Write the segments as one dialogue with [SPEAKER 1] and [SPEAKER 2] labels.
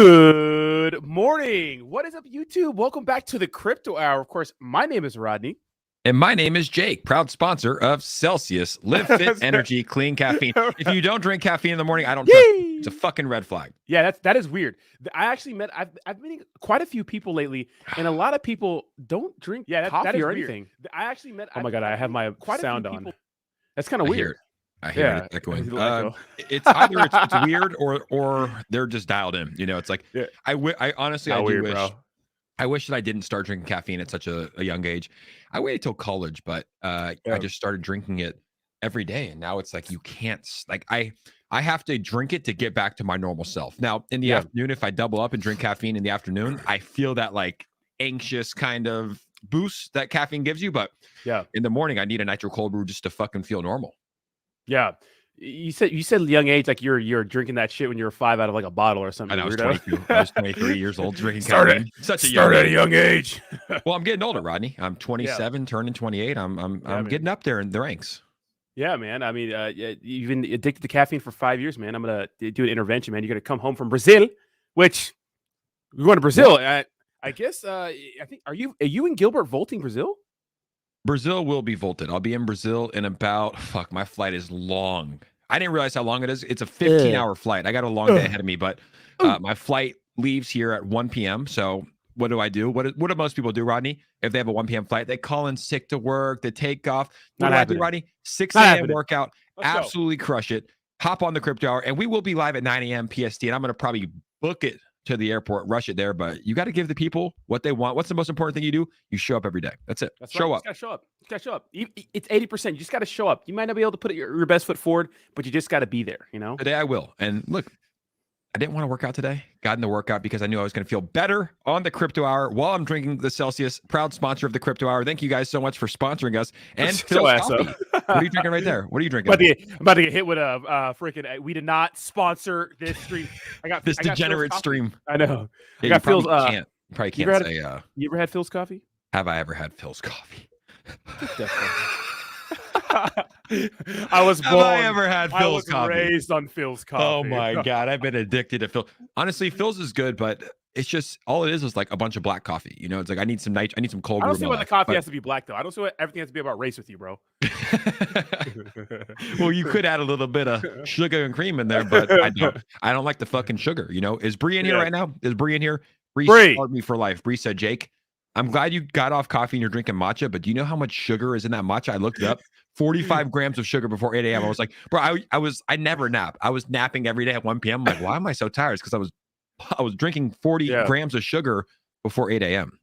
[SPEAKER 1] Good morning. What is up, YouTube? Welcome back to the Crypto Hour. Of course, my name is Rodney.
[SPEAKER 2] And my name is Jake, proud sponsor of Celsius. Live fit, energy, clean caffeine. If you don't drink caffeine in the morning, I don't trust you. It's a fucking red flag.
[SPEAKER 1] Yeah, that is weird. I actually met, I've met quite a few people lately, and a lot of people don't drink coffee or anything. I actually met.
[SPEAKER 2] Oh my God, I have my sound on.
[SPEAKER 1] That's kind of weird.
[SPEAKER 2] I hear it echoing. It's either it's weird or they're just dialed in. You know, it's like, I honestly, I do wish. Bro. I wish that I didn't start drinking caffeine at such a young age. I waited till college, but I just started drinking it every day. And now it's like, you can't, like, I have to drink it to get back to my normal self. Now in the afternoon, if I double up and drink caffeine in the afternoon, I feel that like anxious kind of boost that caffeine gives you. But in the morning, I need a nitro cold brew just to fucking feel normal.
[SPEAKER 1] Yeah. You said young age, like you're drinking that shit when you were 5 out of like a bottle or something.
[SPEAKER 2] I was 22. I was 23 years old drinking
[SPEAKER 1] caffeine. Start at a young age.
[SPEAKER 2] Well, I'm getting older, Rodney. I'm 27, turning 28. I'm getting up there in the ranks.
[SPEAKER 1] Yeah, man. I mean, you've been addicted to caffeine for 5 years, man. I'm gonna do an intervention, man. You're gonna come home from Brazil, which we're going to Brazil. I guess. I think are you in Gilbert vaulting Brazil?
[SPEAKER 2] Brazil will be vaulted. I'll be in Brazil in about my flight is long. I didn't realize how long it is. It's a 15-hour flight. I got a long day ahead of me, but my flight leaves here at 1 p.m. So what do I do? What do most people do, Rodney? If they have a 1 p.m. flight, they call in sick to work, they take off. What do I do, Rodney? 6 a.m. workout. Absolutely crush it. Hop on the Crypto Hour, and we will be live at 9 a.m. PST, and I'm going to probably book it to the airport, rush it there, but you got to give the people what they want. What's the most important thing you do? You show up every day. That's it. Show up.
[SPEAKER 1] You got to show up. It's 80%. You just got to show up. You might not be able to put your best foot forward, but you just got to be there, you know?
[SPEAKER 2] Today I will. And look, I didn't want to work out today. Got in the workout because I knew I was going to feel better on the Crypto Hour while I'm drinking the Celsius. Proud sponsor of the Crypto Hour. Thank you guys so much for sponsoring us. And Phil's coffee. What are you drinking right there? What are you drinking?
[SPEAKER 1] I'm about to get hit with a freaking. We did not sponsor this stream. I got
[SPEAKER 2] degenerate stream.
[SPEAKER 1] I know.
[SPEAKER 2] Yeah, I got Phil's. You probably can't say.
[SPEAKER 1] You ever had Phil's coffee?
[SPEAKER 2] Have I ever had Phil's coffee?
[SPEAKER 1] I was born.
[SPEAKER 2] Have I ever had Phil's coffee?
[SPEAKER 1] Raised on Phil's coffee.
[SPEAKER 2] Oh my God, I've been addicted to Phil. Honestly, Phil's is good, but it's just all it is like a bunch of black coffee. You know, it's like I need some cold brew.
[SPEAKER 1] I don't see why the coffee has to be black though. I don't see why everything has to be about race with you, bro.
[SPEAKER 2] Well, you could add a little bit of sugar and cream in there, but I don't like the fucking sugar. You know, is Bree in here right now? Is Bree in here? Bree scarred me for life. Bree said, Jake, I'm glad you got off coffee and you're drinking matcha, but do you know how much sugar is in that matcha? I looked it up. 45 grams of sugar before 8 a.m. I was like, bro, I never nap. I was napping every day at 1 p.m. I'm like, why am I so tired? It's because I was drinking 40 grams of sugar before 8 a.m.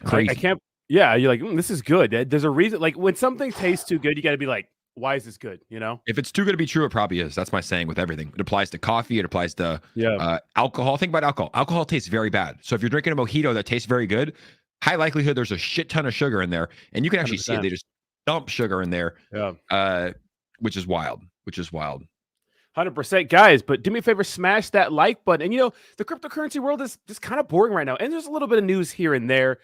[SPEAKER 2] Crazy.
[SPEAKER 1] I can't. Yeah, you're like, this is good. There's a reason. Like when something tastes too good, you got to be like, why is this good? You know,
[SPEAKER 2] if it's too good to be true, it probably is. That's my saying with everything. It applies to coffee. It applies to alcohol. Think about alcohol. Alcohol tastes very bad. So if you're drinking a mojito that tastes very good, high likelihood there's a shit ton of sugar in there, and you can actually 100%. See it. They just dump sugar in there, which is wild.
[SPEAKER 1] 100%, guys. But do me a favor, smash that like button. And you know, the cryptocurrency world is just kind of boring right now, and there's a little bit of news here and there.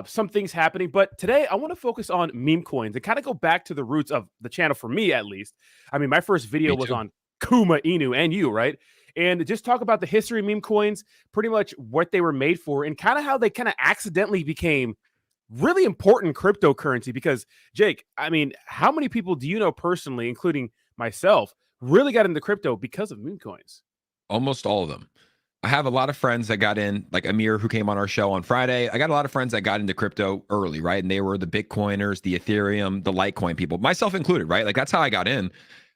[SPEAKER 1] Some things happening, but today I want to focus on meme coins and kind of go back to the roots of the channel for me, at least. I mean, my first video was on Kuma Inu and you, right? And just talk about the history of meme coins, pretty much what they were made for, and kind of how they kind of accidentally became really important cryptocurrency. Because, Jake, I mean, how many people do you know personally, including myself, really got into crypto because of meme coins?
[SPEAKER 2] Almost all of them. I have a lot of friends that got in, like Amir, who came on our show on Friday. I got a lot of friends that got into crypto early, right? And they were the Bitcoiners, the Ethereum, the Litecoin people, myself included, right? Like that's how I got in.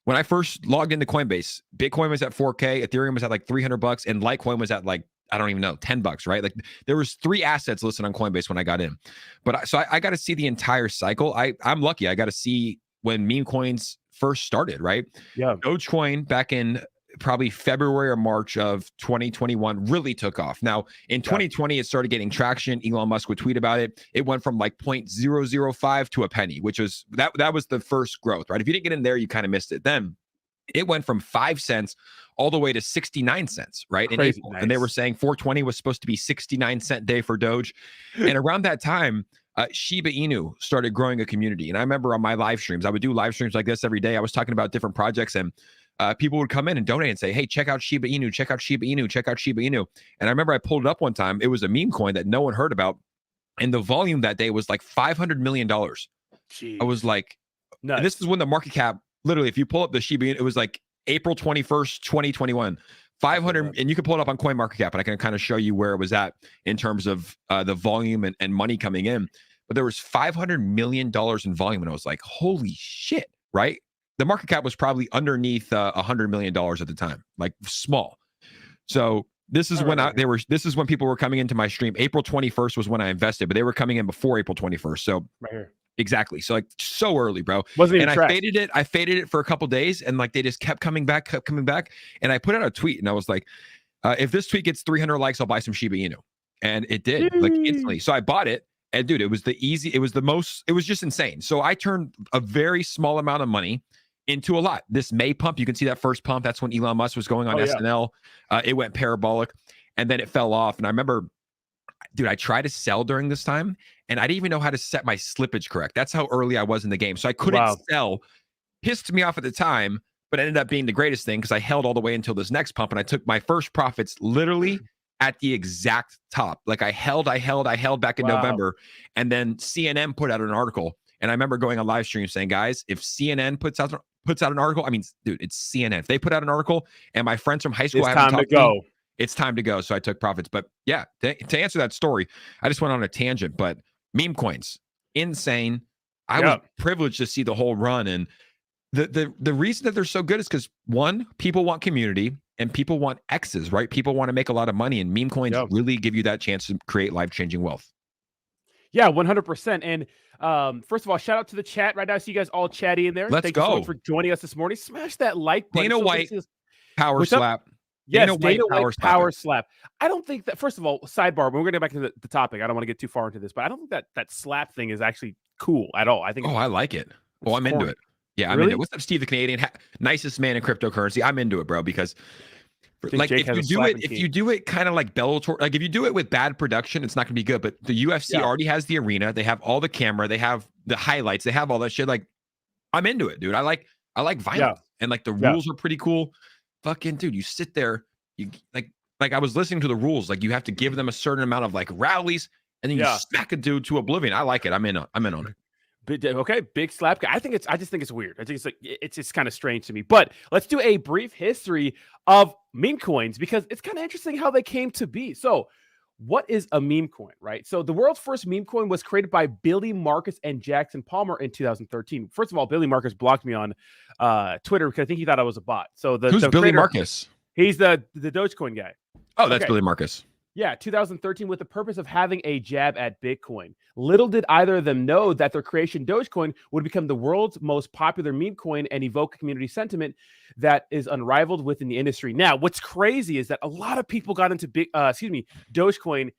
[SPEAKER 2] When I first logged into Coinbase, Bitcoin was at 4K, Ethereum was at like $300, and Litecoin was at like, I don't even know, $10, right? Like there was 3 assets listed on Coinbase when I got in. But so I got to see the entire cycle. I'm lucky. I got to see when meme coins first started, right?
[SPEAKER 1] Yeah.
[SPEAKER 2] Dogecoin back in probably February or March of 2021 really took off. Now in 2020, it started getting traction. Elon Musk would tweet about it. It went from like 0.005 to a penny, which was that was the first growth, right? If you didn't get in there, you kind of missed it. Then it went from 5 cents all the way to 69 cents, right? In April. Nice. And they were saying 420 was supposed to be 69-cent day for Doge. And around that time, Shiba Inu started growing a community. And I remember on my live streams, I would do live streams like this every day. I was talking about different projects, and people would come in and donate and say, hey, check out Shiba Inu, check out Shiba Inu, check out Shiba Inu. And I remember I pulled it up one time. It was a meme coin that no one heard about. And the volume that day was like $500 million.
[SPEAKER 1] Jeez.
[SPEAKER 2] I was like, and this is when the market cap, literally, if you pull up the Shiba Inu, it was like April 21st, 2021. 500, and you can pull it up on CoinMarketCap, and I can kind of show you where it was at in terms of the volume and money coming in. But there was $500 million in volume, and I was like, holy shit, right? The market cap was probably underneath $100 million at the time, like small. So this is when this is when people were coming into my stream. April 21st was when I invested, but they were coming in before April 21st. So
[SPEAKER 1] right here.
[SPEAKER 2] Exactly. So like so early, bro.
[SPEAKER 1] Wasn't even
[SPEAKER 2] and I faded it for a couple days, and like they just kept coming back. And I put out a tweet, and I was like, if this tweet gets 300 likes, I'll buy some Shiba Inu. And it did, like instantly. So I bought it, and dude, it was just insane. So I turned a very small amount of money into a lot. This May pump, you can see that first pump. That's when Elon Musk was going on SNL. It went parabolic, and then it fell off. And I remember, dude, I tried to sell during this time, and I didn't even know how to set my slippage correct. That's how early I was in the game. So I couldn't sell. Pissed me off at the time, but ended up being the greatest thing because I held all the way until this next pump, and I took my first profits literally at the exact top. Like I held back in November, and then CNN put out an article. And I remember going on live stream saying, guys, if CNN puts out an article, I mean, dude, it's CNN. If they put out an article and my friends from high school haven't talked to me, it's time to go. So I took profits. But yeah, to answer that story, I just went on a tangent. But meme coins, insane. I was privileged to see the whole run. And the reason that they're so good is because, one, people want community and people want X's, right? People want to make a lot of money. And meme coins really give you that chance to create life-changing wealth.
[SPEAKER 1] Yeah, 100%. And first of all, shout out to the chat right now. I see you guys all chatty in there. Thank you so much for joining us this morning. Smash that like button.
[SPEAKER 2] Dana White, power slap.
[SPEAKER 1] Yes, Dana White power slap. I don't think that, first of all, sidebar, we're going to get back to the topic. I don't want to get too far into this, but I don't think that slap thing is actually cool at all. I think.
[SPEAKER 2] I like it. Well, I'm into it. Yeah, I'm into it. What's up, Steve the Canadian? Nicest man in cryptocurrency. I'm into it, bro, because like if you do it kind of like Bellator, like if you do it with bad production, it's not going to be good. But the UFC already has the arena. They have all the camera. They have the highlights. They have all that shit. Like, I'm into it, dude. I like violence, and like the rules are pretty cool. Fucking dude, you sit there, you like I was listening to the rules. Like you have to give them a certain amount of like rallies, and then you smack a dude to oblivion. I like it. I'm in on it.
[SPEAKER 1] Okay, big slap. I just think it's weird. I think it's like it's kind of strange to me. But let's do a brief history of meme coins because it's kind of interesting how they came to be. So, what is a meme coin, right? So, the world's first meme coin was created by Billy Marcus and Jackson Palmer in 2013. First of all, Billy Marcus blocked me on Twitter because I think he thought I was a bot. So
[SPEAKER 2] who's Billy Marcus?
[SPEAKER 1] He's the Dogecoin guy.
[SPEAKER 2] Oh, that's Billy Marcus.
[SPEAKER 1] Yeah, 2013 with the purpose of having a jab at Bitcoin. Little did either of them know that their creation, Dogecoin, would become the world's most popular meme coin and evoke community sentiment that is unrivaled within the industry. Now, what's crazy is that a lot of people got into Dogecoin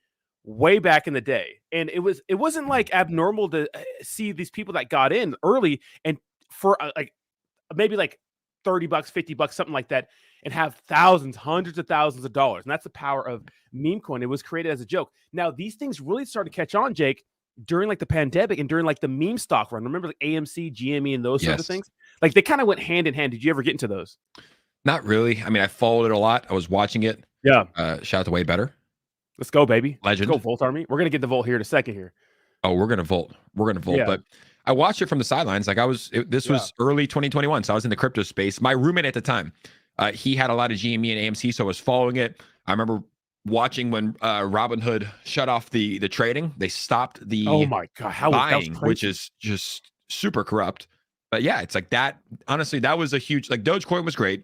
[SPEAKER 1] way back in the day, and it wasn't like abnormal to see these people that got in early and for like maybe like $30, $50, something like that, and have thousands, hundreds of thousands of dollars. And that's the power of meme coin. It was created as a joke. Now, these things really started to catch on, Jake, during like the pandemic and during like the meme stock run. Remember like AMC, GME, and those sort of things? Like they kind of went hand in hand. Did you ever get into those?
[SPEAKER 2] Not really. I mean, I followed it a lot. I was watching it.
[SPEAKER 1] Yeah.
[SPEAKER 2] Shout out to Way Better.
[SPEAKER 1] Let's go, baby.
[SPEAKER 2] Legend.
[SPEAKER 1] Let's go, Volt Army. We're going to get the Volt here in a second here.
[SPEAKER 2] Oh, we're going to Volt. Yeah. But I watched it from the sidelines. Like this was early 2021. So I was in the crypto space. My roommate at the time, he had a lot of GME and AMC, so I was following it. I remember watching when Robinhood shut off the trading. They stopped the buying, which is just super corrupt. But yeah, it's like that. Honestly, that was a huge, like Dogecoin was great.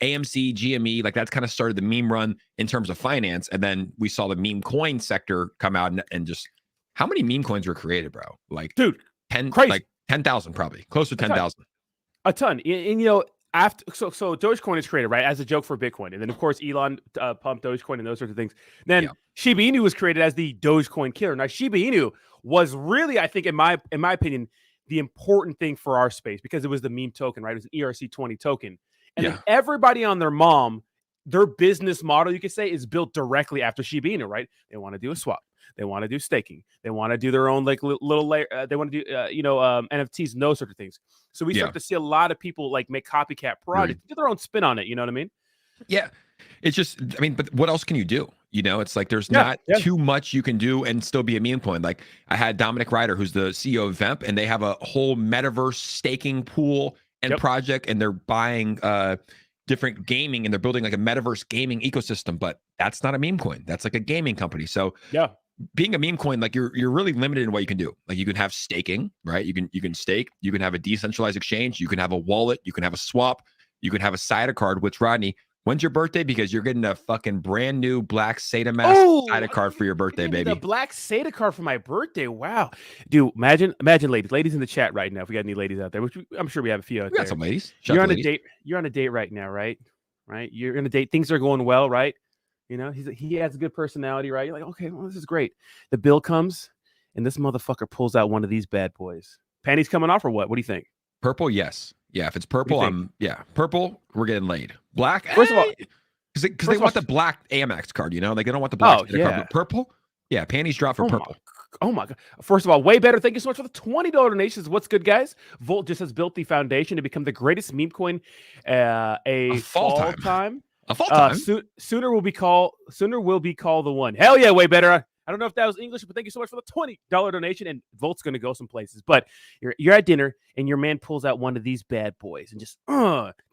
[SPEAKER 2] AMC, GME, like that's kind of started the meme run in terms of finance. And then we saw the meme coin sector come out and just how many meme coins were created, bro? Like,
[SPEAKER 1] dude,
[SPEAKER 2] 10,000 probably, close to 10,000.
[SPEAKER 1] A ton. And you know, so Dogecoin is created, right, as a joke for Bitcoin. And then, of course, Elon pumped Dogecoin and those sorts of things. Then Shiba Inu was created as the Dogecoin killer. Now, Shiba Inu was really, I think, in my opinion, the important thing for our space because it was the meme token, right? It was an ERC20 token. And then everybody on their mom their business model, you could say, is built directly after Shiba Inu, right? They want to do a swap. They want to do staking. They want to do their own like little layer. They want to do NFTs and those sort of things. So we start to see a lot of people like make copycat projects, do their own spin on it. You know what I mean?
[SPEAKER 2] Yeah. It's just, I mean, but what else can you do? You know, it's like there's not too much you can do and still be a meme coin. Like I had Dominic Ryder, who's the CEO of Vemp, and they have a whole metaverse staking pool and project, and they're buying different gaming, and they're building like a metaverse gaming ecosystem. But that's not a meme coin. That's like a gaming company. So being a meme coin, like you're really limited in what you can do. Like you can have staking, right? You can stake. You can have a decentralized exchange. You can have a wallet. You can have a swap. You can have a SIDA card. Which, Rodney, when's your birthday? Because you're getting a fucking brand new black SATA mask SIDA card for your birthday, baby.
[SPEAKER 1] The black SATA card for my birthday. Wow, dude! Imagine, ladies in the chat right now. If we got any ladies out there, which I'm sure we have a few out there.
[SPEAKER 2] We got some ladies.
[SPEAKER 1] You're on a date. You're on a date right now, right? Right. You're on a date. Things are going well, right? You know, he has a good personality, right? You're like, okay, well, this is great. The bill comes, and this motherfucker pulls out one of these bad boys. Panties coming off or what? What do you think?
[SPEAKER 2] Purple, yes. Yeah, if it's purple, purple, we're getting laid. Black,
[SPEAKER 1] first of all,
[SPEAKER 2] because they want the black Amex card, you know? Like they don't want the black card. But purple, panties drop for purple.
[SPEAKER 1] Oh my God. First of all, way better. Thank you so much for the $20 donations. What's good, guys? Volt just has built the foundation to become the greatest meme coin a fall time.
[SPEAKER 2] A fall time.
[SPEAKER 1] Sooner will be called the one. Hell yeah, way better. I don't know if that was English, but thank you so much for the $20 donation. And Volt's going to go some places. But you're at dinner, and your man pulls out one of these bad boys and just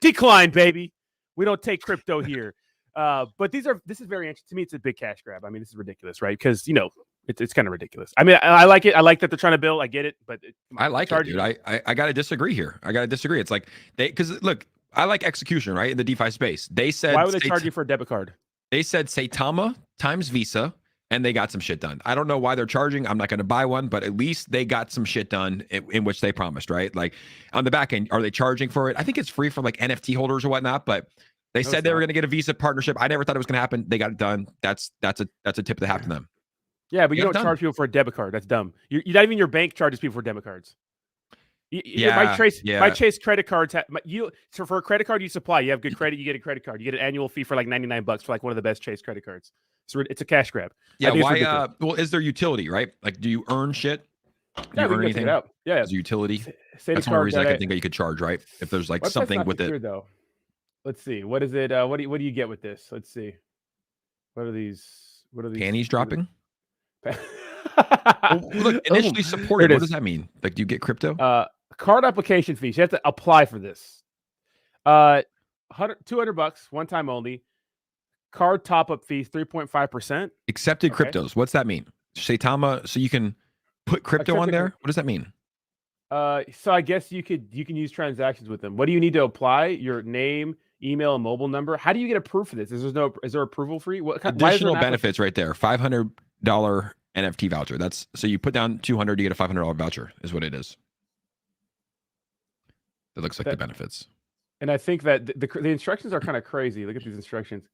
[SPEAKER 1] decline, baby. We don't take crypto here. But this is very interesting. To me, it's a big cash grab. I mean, this is ridiculous, right? Because, you know, it's kind of ridiculous. I mean, I like it. I like that they're trying to build. I get it. But
[SPEAKER 2] I like it, dude. I got to disagree here. It's like because look, I like execution, right? In the DeFi space. They said,
[SPEAKER 1] why would they charge you for a debit card?
[SPEAKER 2] They said Saitama times Visa, and they got some shit done. I don't know why they're charging. I'm not going to buy one, but at least they got some shit done in which they promised, right? Like on the back end, are they charging for it? I think it's free for like NFT holders or whatnot, but they said they were going to get a Visa partnership. I never thought it was going to happen. They got it done. That's a tip of the hat to them.
[SPEAKER 1] Yeah, but you don't charge people for a debit card. That's dumb. You not even your bank charges people for debit cards. My Chase credit cards. So for a credit card you supply, you have good credit, you get a credit card. You get an annual fee for like $99 for like one of the best Chase credit cards. So it's a cash grab.
[SPEAKER 2] Yeah. Why? Well, is there utility, right? Like, do you earn shit? Do you earn anything?
[SPEAKER 1] Yeah.
[SPEAKER 2] Is utility? That's one reason I can think that you could charge, right? If there's like something with it.
[SPEAKER 1] Though. Let's see. What is it? What do you get with this? Let's see. What are these?
[SPEAKER 2] Panties dropping? Look, initially supported. What does that mean? Like, do you get crypto?
[SPEAKER 1] Card application fees. You have to apply for this. $200 one time only. Card top up fees 3.5%.
[SPEAKER 2] Accepted cryptos. What's that mean? Saitama, so you can put crypto on there. What does that mean?
[SPEAKER 1] So I guess you can use transactions with them. What do you need to apply? Your name, email, and mobile number. How do you get approved for this? Is there approval free? What
[SPEAKER 2] additional benefits right there? $500 NFT voucher. That's so you put down $200, you get a $500 voucher. Is what it is. That looks like the benefits.
[SPEAKER 1] And I think that the instructions are kind of crazy. Look at these instructions.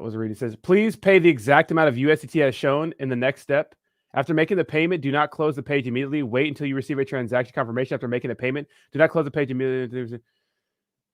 [SPEAKER 1] Was reading. It says, please pay the exact amount of USDT as shown in the next step. After making the payment, do not close the page immediately. Wait until you receive a transaction confirmation after making the payment. Do not close the page immediately.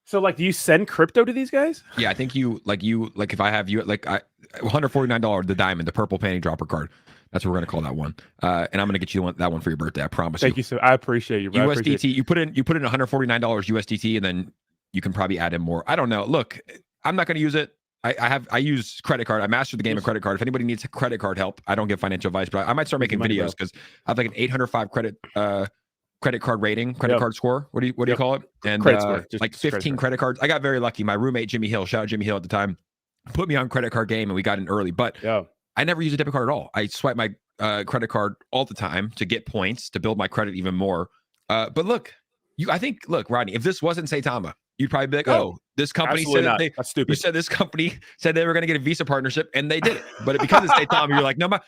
[SPEAKER 1] So, like, do you send crypto to these guys?
[SPEAKER 2] Yeah, I think if I have $149, the diamond, the purple panty dropper card. That's what we're gonna call that one. And I'm gonna get you that one for your birthday. I promise.
[SPEAKER 1] Thank you, sir. I appreciate you. Bro.
[SPEAKER 2] USDT. You put in $149 USDT, and then you can probably add in more. I don't know. Look, I'm not gonna use it. I use credit card. I mastered the game of credit card. If anybody needs credit card help, I don't give financial advice, but I might start making videos because I have like an 805 credit card rating, card score. What do you call it? And like 15 credit cards. I got very lucky. My roommate Jimmy Hill, shout out Jimmy Hill at the time, put me on credit card game, and we got in early. But I never use a debit card at all. I swipe my credit card all the time to get points to build my credit even more. But look, Rodney, if this wasn't Saitama, you'd probably be like, "Oh, this company said
[SPEAKER 1] that's stupid."
[SPEAKER 2] You said this company said they were going to get a Visa partnership, and they did it. But because it's Saitama, you're like, no matter,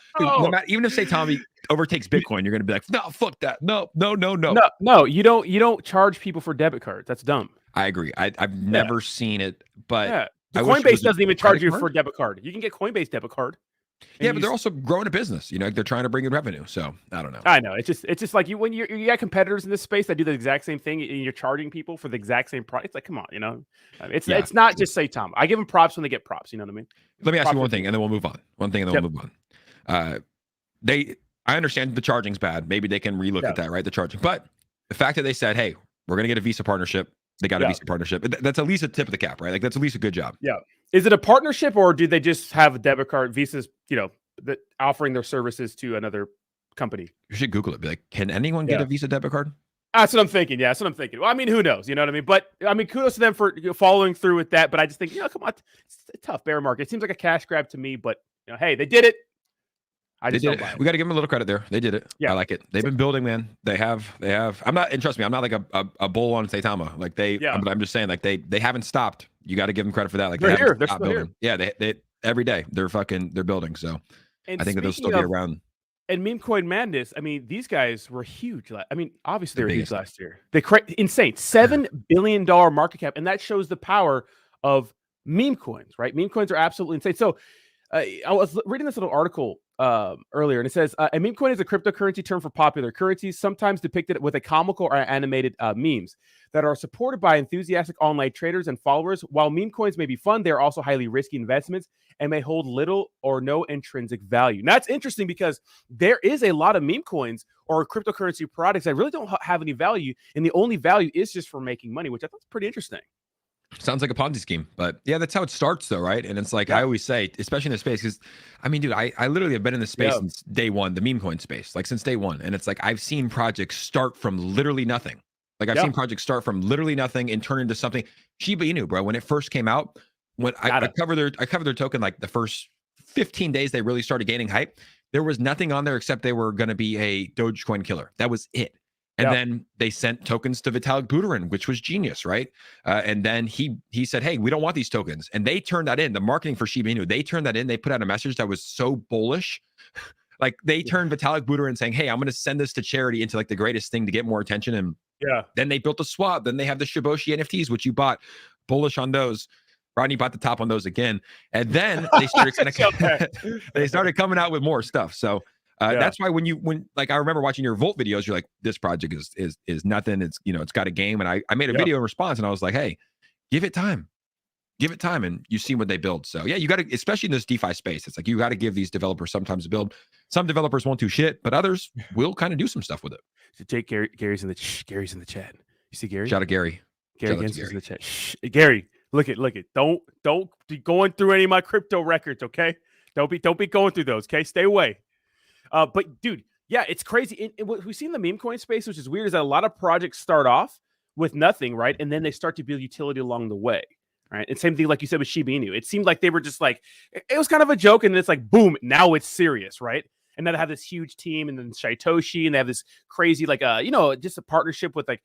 [SPEAKER 2] even if Saitama overtakes Bitcoin, you're going to be like, "No, fuck that. No."
[SPEAKER 1] No, you don't charge people for debit cards. That's dumb.
[SPEAKER 2] I agree. I've never seen it, but
[SPEAKER 1] Coinbase doesn't even charge you for a debit card. You can get Coinbase debit card.
[SPEAKER 2] Yeah,
[SPEAKER 1] And
[SPEAKER 2] but they're also growing a business. You know, like they're trying to bring in revenue. So I don't know.
[SPEAKER 1] I know it's just like when you got competitors in this space that do the exact same thing, and you're charging people for the exact same price. It's like, come on,
[SPEAKER 2] Yeah.
[SPEAKER 1] it's not just say Tom. I give them props when they get props. You know what I mean?
[SPEAKER 2] Let me ask you
[SPEAKER 1] Props
[SPEAKER 2] one thing, and then we'll move on. One thing, and then
[SPEAKER 1] Yep.
[SPEAKER 2] we'll move on. Uh, I understand the charging's bad. Maybe they can relook at that, right? The charging, but the fact that they said, "Hey, we're going to get a Visa partnership," they got a Visa partnership. That's at least a tip of the cap, right? Like that's at least a good job.
[SPEAKER 1] Yeah. Is it a partnership or do they just have a debit card, Visa's, that offering their services to another company?
[SPEAKER 2] You should Google it. Be like, can anyone get
[SPEAKER 1] Yeah.
[SPEAKER 2] a Visa debit card?
[SPEAKER 1] That's what I'm thinking. Yeah, that's what I'm thinking. Well, I mean, who knows? You know what I mean? But I mean, kudos to them for following through with that. But I just think, come on, it's a tough bear market. It seems like a cash grab to me. But hey, they did it. I just don't buy it.
[SPEAKER 2] We got to give them a little credit there. They did it.
[SPEAKER 1] Yeah.
[SPEAKER 2] I like it. They've been building, man. They have. I'm not, and trust me, I'm not like a bull on Saitama. Like but I'm just saying, like they haven't stopped. You got to give them credit for that. Like
[SPEAKER 1] they're here. They're
[SPEAKER 2] still
[SPEAKER 1] building.
[SPEAKER 2] Here. Yeah, they every day they're building. So I think that they'll still be around.
[SPEAKER 1] And Memecoin Madness, I mean, these guys were huge. I mean, obviously they were huge last year. They insane, $7 billion market cap, and that shows the power of meme coins, right? Meme coins are absolutely insane. So I was reading this little article earlier, and it says a meme coin is a cryptocurrency term for popular currencies, sometimes depicted with a comical or animated memes that are supported by enthusiastic online traders and followers. While meme coins may be fun, they are also highly risky investments and may hold little or no intrinsic value. Now, that's interesting because there is a lot of meme coins or cryptocurrency products that really don't have any value, and the only value is just for making money, which I thought was pretty interesting.
[SPEAKER 2] Sounds like a Ponzi scheme, but yeah, that's how it starts, though, right? And it's like I always say, especially in this space, because I mean, dude, I literally have been in this space since day one, the meme coin space, like since day one, and it's like I've seen projects start from literally nothing. Like I've seen projects start from literally nothing and turn into something. Shiba Inu, bro, when it first came out, when I covered their token, like the first 15 days they really started gaining hype. There was nothing on there except they were going to be a Dogecoin killer. That was it. And then they sent tokens to Vitalik Buterin, which was genius, right? And then he said, "Hey, we don't want these tokens," and they turned that in. The marketing for Shiba Inu, they turned that in. They put out a message that was so bullish. Like they turned Vitalik Buterin saying, "Hey, I'm going to send this to charity," into like the greatest thing to get more attention. And then they built a swap. Then they have the Shiboshi NFTs, which you bought, bullish on those. Rodney bought the top on those again, and then they started coming out with more stuff. So that's why when like I remember watching your Volt videos, you're like, this project is nothing. It's it's got a game, and I made a video in response, and I was like, hey, give it time, and you see what they build. So yeah, you got to, especially in this DeFi space, it's like you got to give these developers sometimes to build. Some developers won't do shit, but others will kind of do some stuff with it.
[SPEAKER 1] So Jake, Gary's in the chat. You see Gary?
[SPEAKER 2] Shout out Gary.
[SPEAKER 1] Gary's in the chat. Gary. Look it. Don't be going through any of my crypto records, okay? Don't be going through those, okay? Stay away. But dude, yeah, it's crazy. What we've seen in the meme coin space, which is weird, is that a lot of projects start off with nothing, right? And then they start to build utility along the way, right? And same thing, like you said with Shiba Inu. It seemed like they were just like, it was kind of a joke, and then it's like, boom, now it's serious, right? And then they have this huge team, and then Shitoshi, and they have this crazy, like, just a partnership with like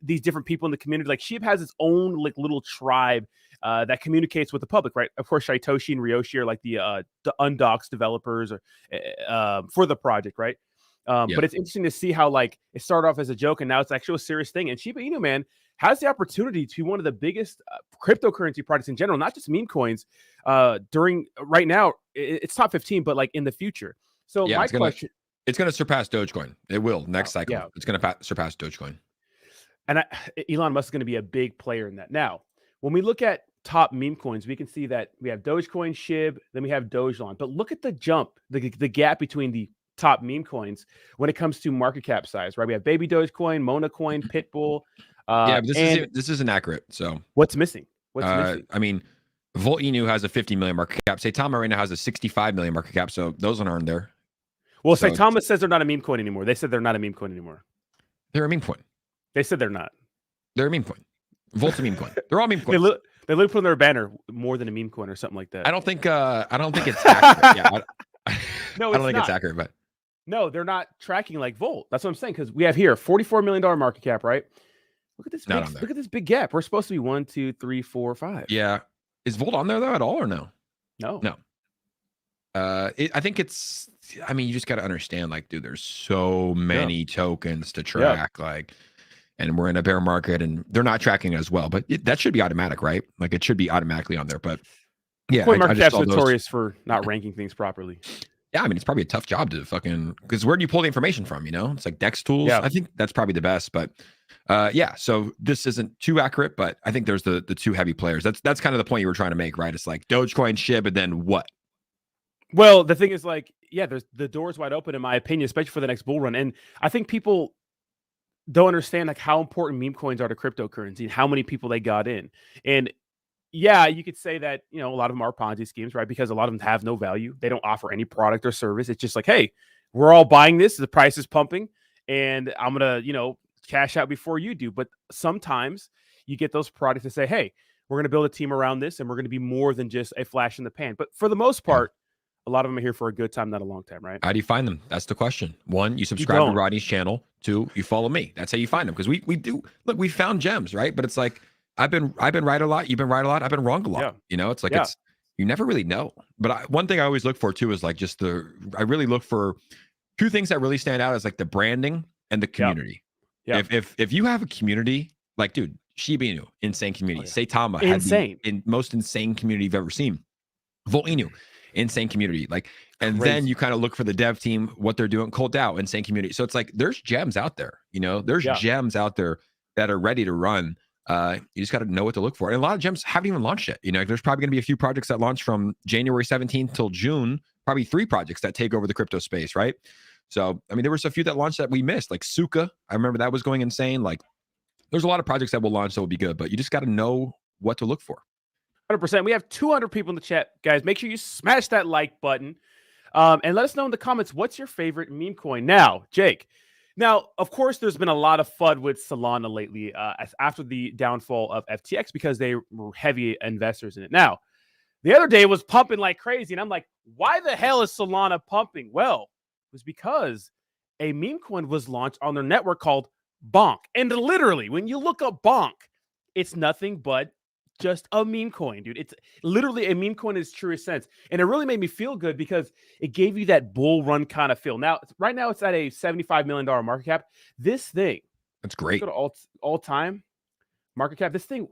[SPEAKER 1] these different people in the community. Like Shib has its own like little tribe that communicates with the public, right? Of course, Shitoshi and Ryoshi are like the undocs developers or for the project, right? But it's interesting to see how like it started off as a joke and now it's actually a serious thing. And Shiba Inu, man, has the opportunity to be one of the biggest cryptocurrency projects in general, not just meme coins. During right now, it's top 15, but like in the future. So my question.
[SPEAKER 2] It's going to surpass Dogecoin. It will next cycle. Yeah. It's going to surpass Dogecoin.
[SPEAKER 1] And Elon Musk is going to be a big player in that. Now, when we look at top meme coins, we can see that we have Dogecoin, Shib, then we have Dogelon. But look at the jump, the gap between the top meme coins when it comes to market cap size, right? We have Baby Dogecoin, Monacoin, Pitbull.
[SPEAKER 2] But this isn't accurate. So
[SPEAKER 1] what's missing? What's missing?
[SPEAKER 2] I mean, Volt Inu has a 50 million market cap. Saitama right now has a 65 million market cap. So those aren't there.
[SPEAKER 1] Well, Saitama says they're not a meme coin anymore. They said they're not a meme coin anymore.
[SPEAKER 2] They're a meme coin.
[SPEAKER 1] They said they're not.
[SPEAKER 2] They're a meme coin. Volt's a meme coin. They're all meme coins.
[SPEAKER 1] They literally put on their banner more than a meme coin or something like that.
[SPEAKER 2] I don't think it's accurate. Yeah, I don't think it's accurate, but
[SPEAKER 1] no, they're not tracking like Volt. That's what I'm saying, because we have here $44 million market cap, right? Look at this. Look at this big gap. We're supposed to be 1, 2, 3, 4, 5.
[SPEAKER 2] Yeah, is Volt on there though at all or no?
[SPEAKER 1] No.
[SPEAKER 2] I think it's. I mean, you just got to understand, like, dude, there's so many tokens to track, like, and we're in a bear market, and they're not tracking as well. But that should be automatic, right? Like, it should be automatically on there. But Yeah,
[SPEAKER 1] Coin
[SPEAKER 2] I
[SPEAKER 1] market
[SPEAKER 2] just
[SPEAKER 1] cap's
[SPEAKER 2] saw those.
[SPEAKER 1] notorious for not ranking things properly.
[SPEAKER 2] Yeah, I mean, it's probably a tough job to fucking because where do you pull the information from? You know, it's like Dex tools.
[SPEAKER 1] Yeah.
[SPEAKER 2] I think that's probably the best, but yeah. So this isn't too accurate, but I think there's the two heavy players. That's kind of the point you were trying to make, right? It's like Dogecoin, Shib, and then what?
[SPEAKER 1] Well, the thing is, like, yeah, there's the door's wide open, in my opinion, especially for the next bull run. And I think people don't understand like how important meme coins are to cryptocurrency and how many people they got in. And yeah, you could say that, a lot of them are Ponzi schemes, right? Because a lot of them have no value. They don't offer any product or service. It's just like, hey, we're all buying this. The price is pumping, and I'm gonna, cash out before you do. But sometimes you get those products that say, hey, we're gonna build a team around this, and we're gonna be more than just a flash in the pan. But for the most
[SPEAKER 2] Yeah.
[SPEAKER 1] part, a lot of them are here for a good time, not a long time, right?
[SPEAKER 2] How do you find them? That's the question. One, you
[SPEAKER 1] You
[SPEAKER 2] subscribe to
[SPEAKER 1] don't.
[SPEAKER 2] Rodney's channel. Two, you follow me. That's how you find them. Because we do look, we found gems, right? But it's like I've been right a lot. You've been right a lot. I've been wrong a lot.
[SPEAKER 1] Yeah.
[SPEAKER 2] You know, it's like
[SPEAKER 1] Yeah.
[SPEAKER 2] it's you never really know. But one thing I always look for too is like just I really look for two things that really stand out is like the branding and the community.
[SPEAKER 1] Yeah.
[SPEAKER 2] If you have a community, like dude, Shib Inu, insane community.
[SPEAKER 1] Oh, yeah.
[SPEAKER 2] Saitama
[SPEAKER 1] Insane.
[SPEAKER 2] had the most insane community you've ever seen. Volt Inu, insane community. Like, and
[SPEAKER 1] Crazy.
[SPEAKER 2] then you kind of look for the dev team, what they're doing, Cold Out, insane community. So it's like there's gems out there, there's gems out there that are ready to run. You just got to know what to look for. And a lot of gems haven't even launched yet. There's probably going to be a few projects that launch from January 17th till June, probably 3 projects that take over the crypto space, right? So, I mean, there was a few that launched that we missed, like Suka. I remember that was going insane. Like, there's a lot of projects that will launch that will be good, but you just got to know what to look for.
[SPEAKER 1] 100%. We have 200 people in the chat, guys. Make sure you smash that like button. And let us know in the comments, what's your favorite meme coin? Now, Jake. Now, of course, there's been a lot of FUD with Solana lately after the downfall of FTX because they were heavy investors in it. Now, the other day it was pumping like crazy. And I'm like, why the hell is Solana pumping? Well, it was because a meme coin was launched on their network called Bonk. And literally, when you look up Bonk, it's nothing but just a meme coin, dude. It's literally a meme coin in its truest sense. And it really made me feel good because it gave you that bull run kind of feel. Now, right now it's at a $75 million market cap. This thing,
[SPEAKER 2] that's great.
[SPEAKER 1] Go to all time market cap. This thing,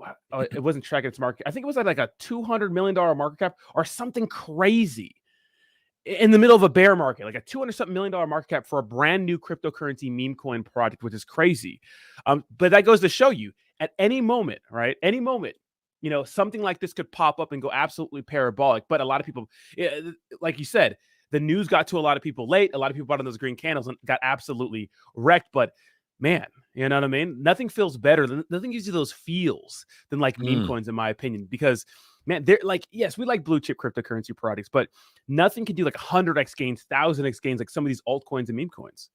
[SPEAKER 1] it wasn't tracking its market. I think it was at like a $200 million market cap or something crazy in the middle of a bear market, like a $200 million market cap for a brand new cryptocurrency meme coin project, which is crazy. But that goes to show you at any moment, right? Any moment, something like this could pop up and go absolutely parabolic. But a lot of people, like you said, the news got to a lot of people late. A lot of people bought on those green candles and got absolutely wrecked. But man, you know what I mean? Nothing feels better. Nothing gives you those feels than like meme coins, in my opinion, because man, they're like, yes, we like blue chip cryptocurrency products, but nothing can do like 100x gains, 1000x gains, like some of these altcoins and meme coins.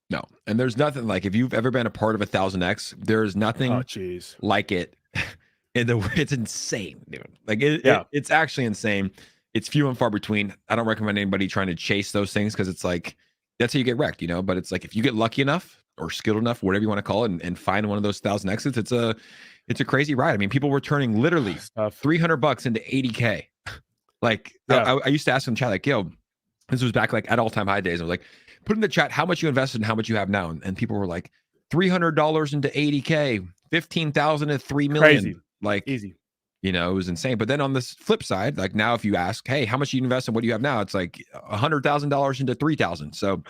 [SPEAKER 2] No. And there's nothing like, if you've ever been a part of 1000x, there's nothing like it. It's insane, dude. Like it's actually insane. It's few and far between. I don't recommend anybody trying to chase those things because it's like that's how you get wrecked, But it's like if you get lucky enough or skilled enough, whatever you want to call it, and find one of those 1000 exits, it's a crazy ride. I mean, people were turning literally $300 into 80K. Like I used to ask in the chat, like, yo, this was back like at all-time high days. I was like, put in the chat how much you invested and how much you have now, and people were like, $300 into 80K, 15,000 to 3 million.
[SPEAKER 1] Crazy.
[SPEAKER 2] Like
[SPEAKER 1] easy,
[SPEAKER 2] it was insane. But then on this flip side, like now, if you ask, hey, how much you invest and what do you have now? It's like $100,000 into 3,000. So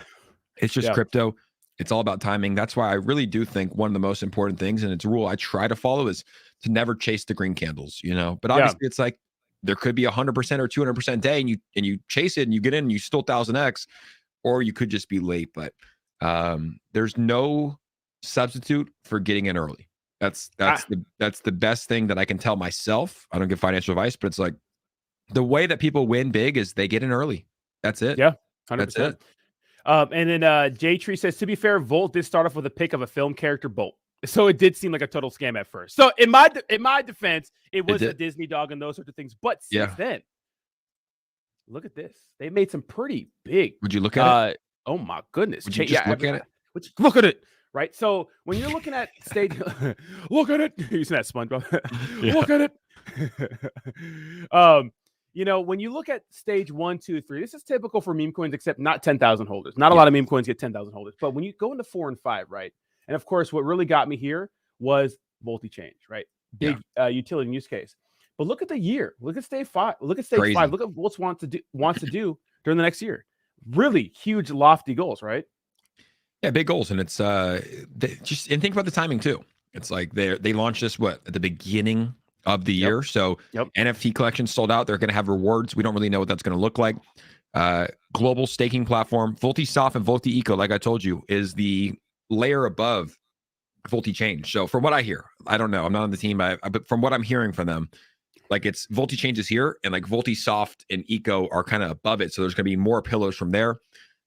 [SPEAKER 2] it's just crypto. It's all about timing. That's why I really do think one of the most important things, and it's a rule I try to follow, is to never chase the green candles. But obviously, it's like there could be 100% or 200% day, and you chase it and you get in and you still 1000x, or you could just be late. But there's no substitute for getting in early. That's the best thing that I can tell myself. I don't give financial advice, but it's like the way that people win big is they get in early. That's it.
[SPEAKER 1] Yeah, 100%.
[SPEAKER 2] That's it.
[SPEAKER 1] And then J Tree says, to be fair, Volt did start off with a pick of a film character, Bolt. So it did seem like a total scam at first. So in my defense, it was a Disney dog and those sorts of things. But since then, look at this. They made some pretty big.
[SPEAKER 2] Would you look at it?
[SPEAKER 1] Oh my goodness.
[SPEAKER 2] Would you just look at it?
[SPEAKER 1] Look at it. Right. So when you're looking at stage, look at it. Using that SpongeBob. Look at it. When you look at stage 1, 2, 3, this is typical for meme coins, except not 10,000 holders. Not a lot of meme coins get 10,000 holders. But when you go into 4 and 5, right? And of course, what really got me here was multi-change, right? Big utility use case. But look at the year. Look at stage 5. Look at stage
[SPEAKER 2] Crazy.
[SPEAKER 1] 5. Look at what wants to do during the next year. Really huge, lofty goals, right?
[SPEAKER 2] Yeah, big goals, and it's just and think about the timing too. It's like they launched this at the beginning of the year, so NFT collections sold out. They're going to have rewards. We don't really know what that's going to look like. Global staking platform, VoltiSoft and VoltiEco, like I told you, is the layer above VoltiChange. So from what I hear, I don't know, I'm not on the team, but from what I'm hearing from them, like it's VoltiChange is here, and like VoltiSoft and Eco are kind of above it. So there's going to be more pillars from there.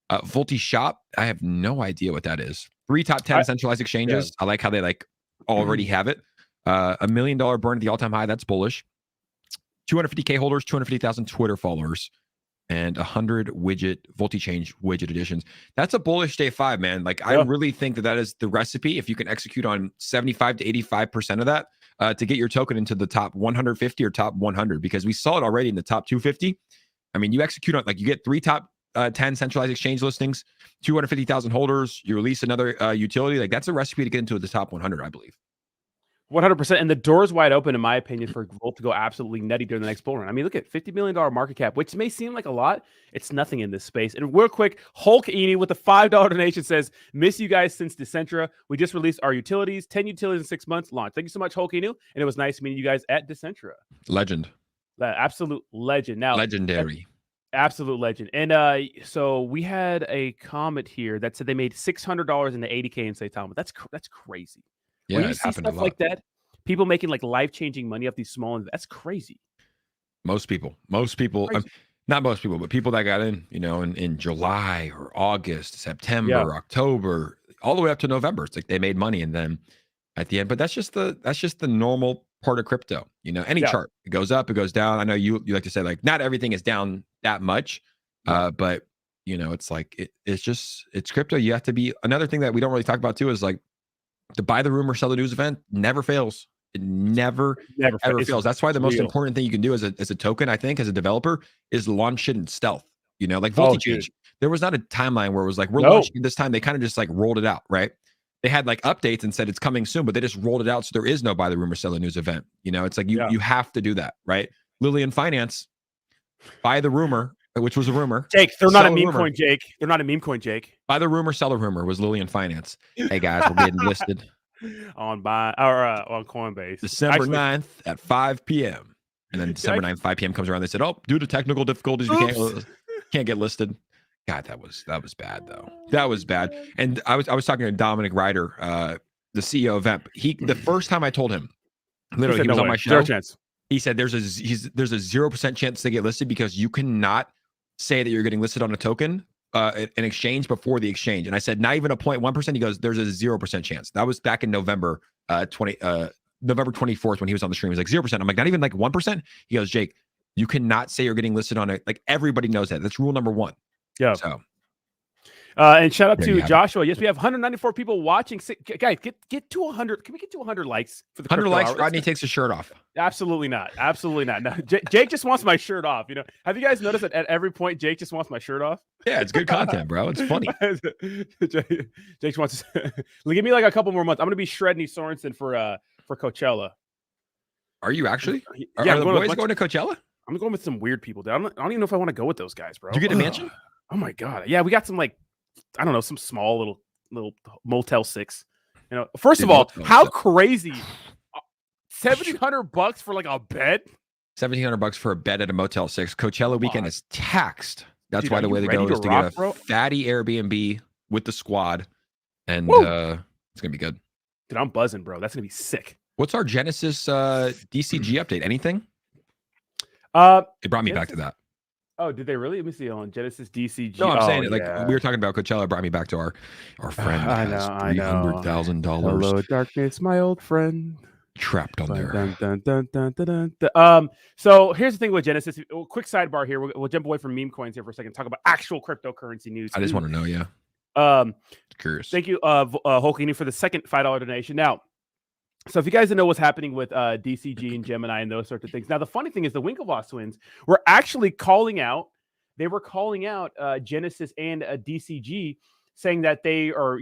[SPEAKER 2] VoltiShop, I have no idea what that is. 3 top 10 centralized exchanges. I like how they like already have it. $1 million burn at the all-time high. That's bullish. 250K holders, 250,000 Twitter followers, and 100 VoltiChange widget additions. That's a bullish day 5, man. Like I really think that is the recipe. If you can execute on 75 to 85% of that to get your token into the top 150 or top 100, because we saw it already in the top 250. I mean, you execute on, like, you get 3 top 10 centralized exchange listings, 250,000 holders, you release another utility. Like that's a recipe to get into the top 100, I believe.
[SPEAKER 1] 100%. And the door's wide open, in my opinion, for Volt to go absolutely nutty during the next bull run. I mean, look at $50 million market cap, which may seem like a lot. It's nothing in this space. And real quick, Hulk Eni with a $5 donation says, miss you guys since Decentra. We just released our utilities, 10 utilities in 6 months launch. Thank you so much, Hulk Eni. And it was nice meeting you guys at Decentra.
[SPEAKER 2] Legend.
[SPEAKER 1] Absolute legend. Now,
[SPEAKER 2] legendary.
[SPEAKER 1] Absolute legend. And so we had a comment here that said they made $600 in the 80K in Saitama. That's crazy.
[SPEAKER 2] Yeah,
[SPEAKER 1] when you see stuff like that, people making like life-changing money off these small, that's crazy.
[SPEAKER 2] Most people, not most people, but people that got in, in July or August, September, October, all the way up to November. It's like they made money, and then at the end, but that's just the normal part of crypto. Any chart, it goes up, it goes down. I know you like to say like not everything is down that much, but it's like it's crypto. You have to be, another thing that we don't really talk about too is like the buy the rumor, sell the news event never fails. It never ever fails. That's why the most important thing you can do as a token, I think, as a developer, is launch shit in stealth. Like VoltiChange, there was not a timeline where it was like we're launching this time. They kind of just like rolled it out, right? They had like updates and said it's coming soon, but they just rolled it out, so there is no buy the rumor, sell the news event. It's like you have to do that, right? Lillian Finance, buy the rumor, which was a rumor.
[SPEAKER 1] Jake, they're not a meme coin, Jake. They're not a meme coin, Jake.
[SPEAKER 2] Buy the rumor, sell the rumor was Lillian Finance. Hey guys, we're getting listed
[SPEAKER 1] on Coinbase.
[SPEAKER 2] December 9th at 5 p.m. And then December 9th, 5 p.m. comes around. They said, "Oh, due to technical difficulties, we can't get listed." God, that was bad though. That was bad. And I was talking to Dominic Ryder, the CEO of Vemp. The first time I told him, literally, he was on my show.
[SPEAKER 1] 0 chance.
[SPEAKER 2] He said there's a 0% chance they get listed because you cannot say that you're getting listed on a token an exchange before the exchange. And I said, not even a 0.1%. He goes, there's a 0% chance. That was back in November 24th when he was on the stream. He was like 0%. I'm like, not even like 1%. He goes, Jake, you cannot say you're getting listed on it. Like everybody knows that. That's rule number 1.
[SPEAKER 1] Yeah.
[SPEAKER 2] So,
[SPEAKER 1] and shout out to Joshua. Yes, we have 194 people watching. Guys, get to 100. Can we get to 100 likes for the
[SPEAKER 2] 100 likes? Hour? Rodney takes his shirt off.
[SPEAKER 1] Absolutely not. Absolutely not. No, Jake just wants my shirt off. Have you guys noticed that at every point Jake just wants my shirt off?
[SPEAKER 2] Yeah, it's good content, bro. It's funny.
[SPEAKER 1] Jake wants to give me like a couple more months. I'm gonna be shredding Sorensen for Coachella.
[SPEAKER 2] Are you actually?
[SPEAKER 1] Yeah,
[SPEAKER 2] are the boys going to Coachella?
[SPEAKER 1] I'm going with some weird people. I don't even know if I want to go with those guys, bro.
[SPEAKER 2] Did you get a mansion?
[SPEAKER 1] Oh my god. Yeah, we got some like, I don't know, some small little Motel 6. First of all, how crazy. $1,700 for like a bed?
[SPEAKER 2] $1,700 for a bed at a Motel 6. Coachella weekend is taxed. That's why the way to go is to get a fatty Airbnb with the squad. And it's going to be good.
[SPEAKER 1] Dude, I'm buzzing, bro. That's going to be sick.
[SPEAKER 2] What's our Genesis DCG update? Anything? It brought me back to that.
[SPEAKER 1] Oh, did they really? Let me see on Genesis DCG.
[SPEAKER 2] No, I'm saying it like we were talking about Coachella. Brought me back to our friend.
[SPEAKER 1] I know.
[SPEAKER 2] $300,000.
[SPEAKER 1] Hello, darkness, my old friend.
[SPEAKER 2] Trapped on there.
[SPEAKER 1] So here's the thing with Genesis. Quick sidebar here. We'll jump away from meme coins here for a second. Talk about actual cryptocurrency news.
[SPEAKER 2] I just want to know. Yeah. Curious.
[SPEAKER 1] Thank you, Holkini, for the second $5 donation. Now, so if you guys don't know what's happening with DCG and Gemini and those sorts of things. Now, the funny thing is the Winklevoss twins were actually calling out. They were calling out Genesis and DCG, saying that they are,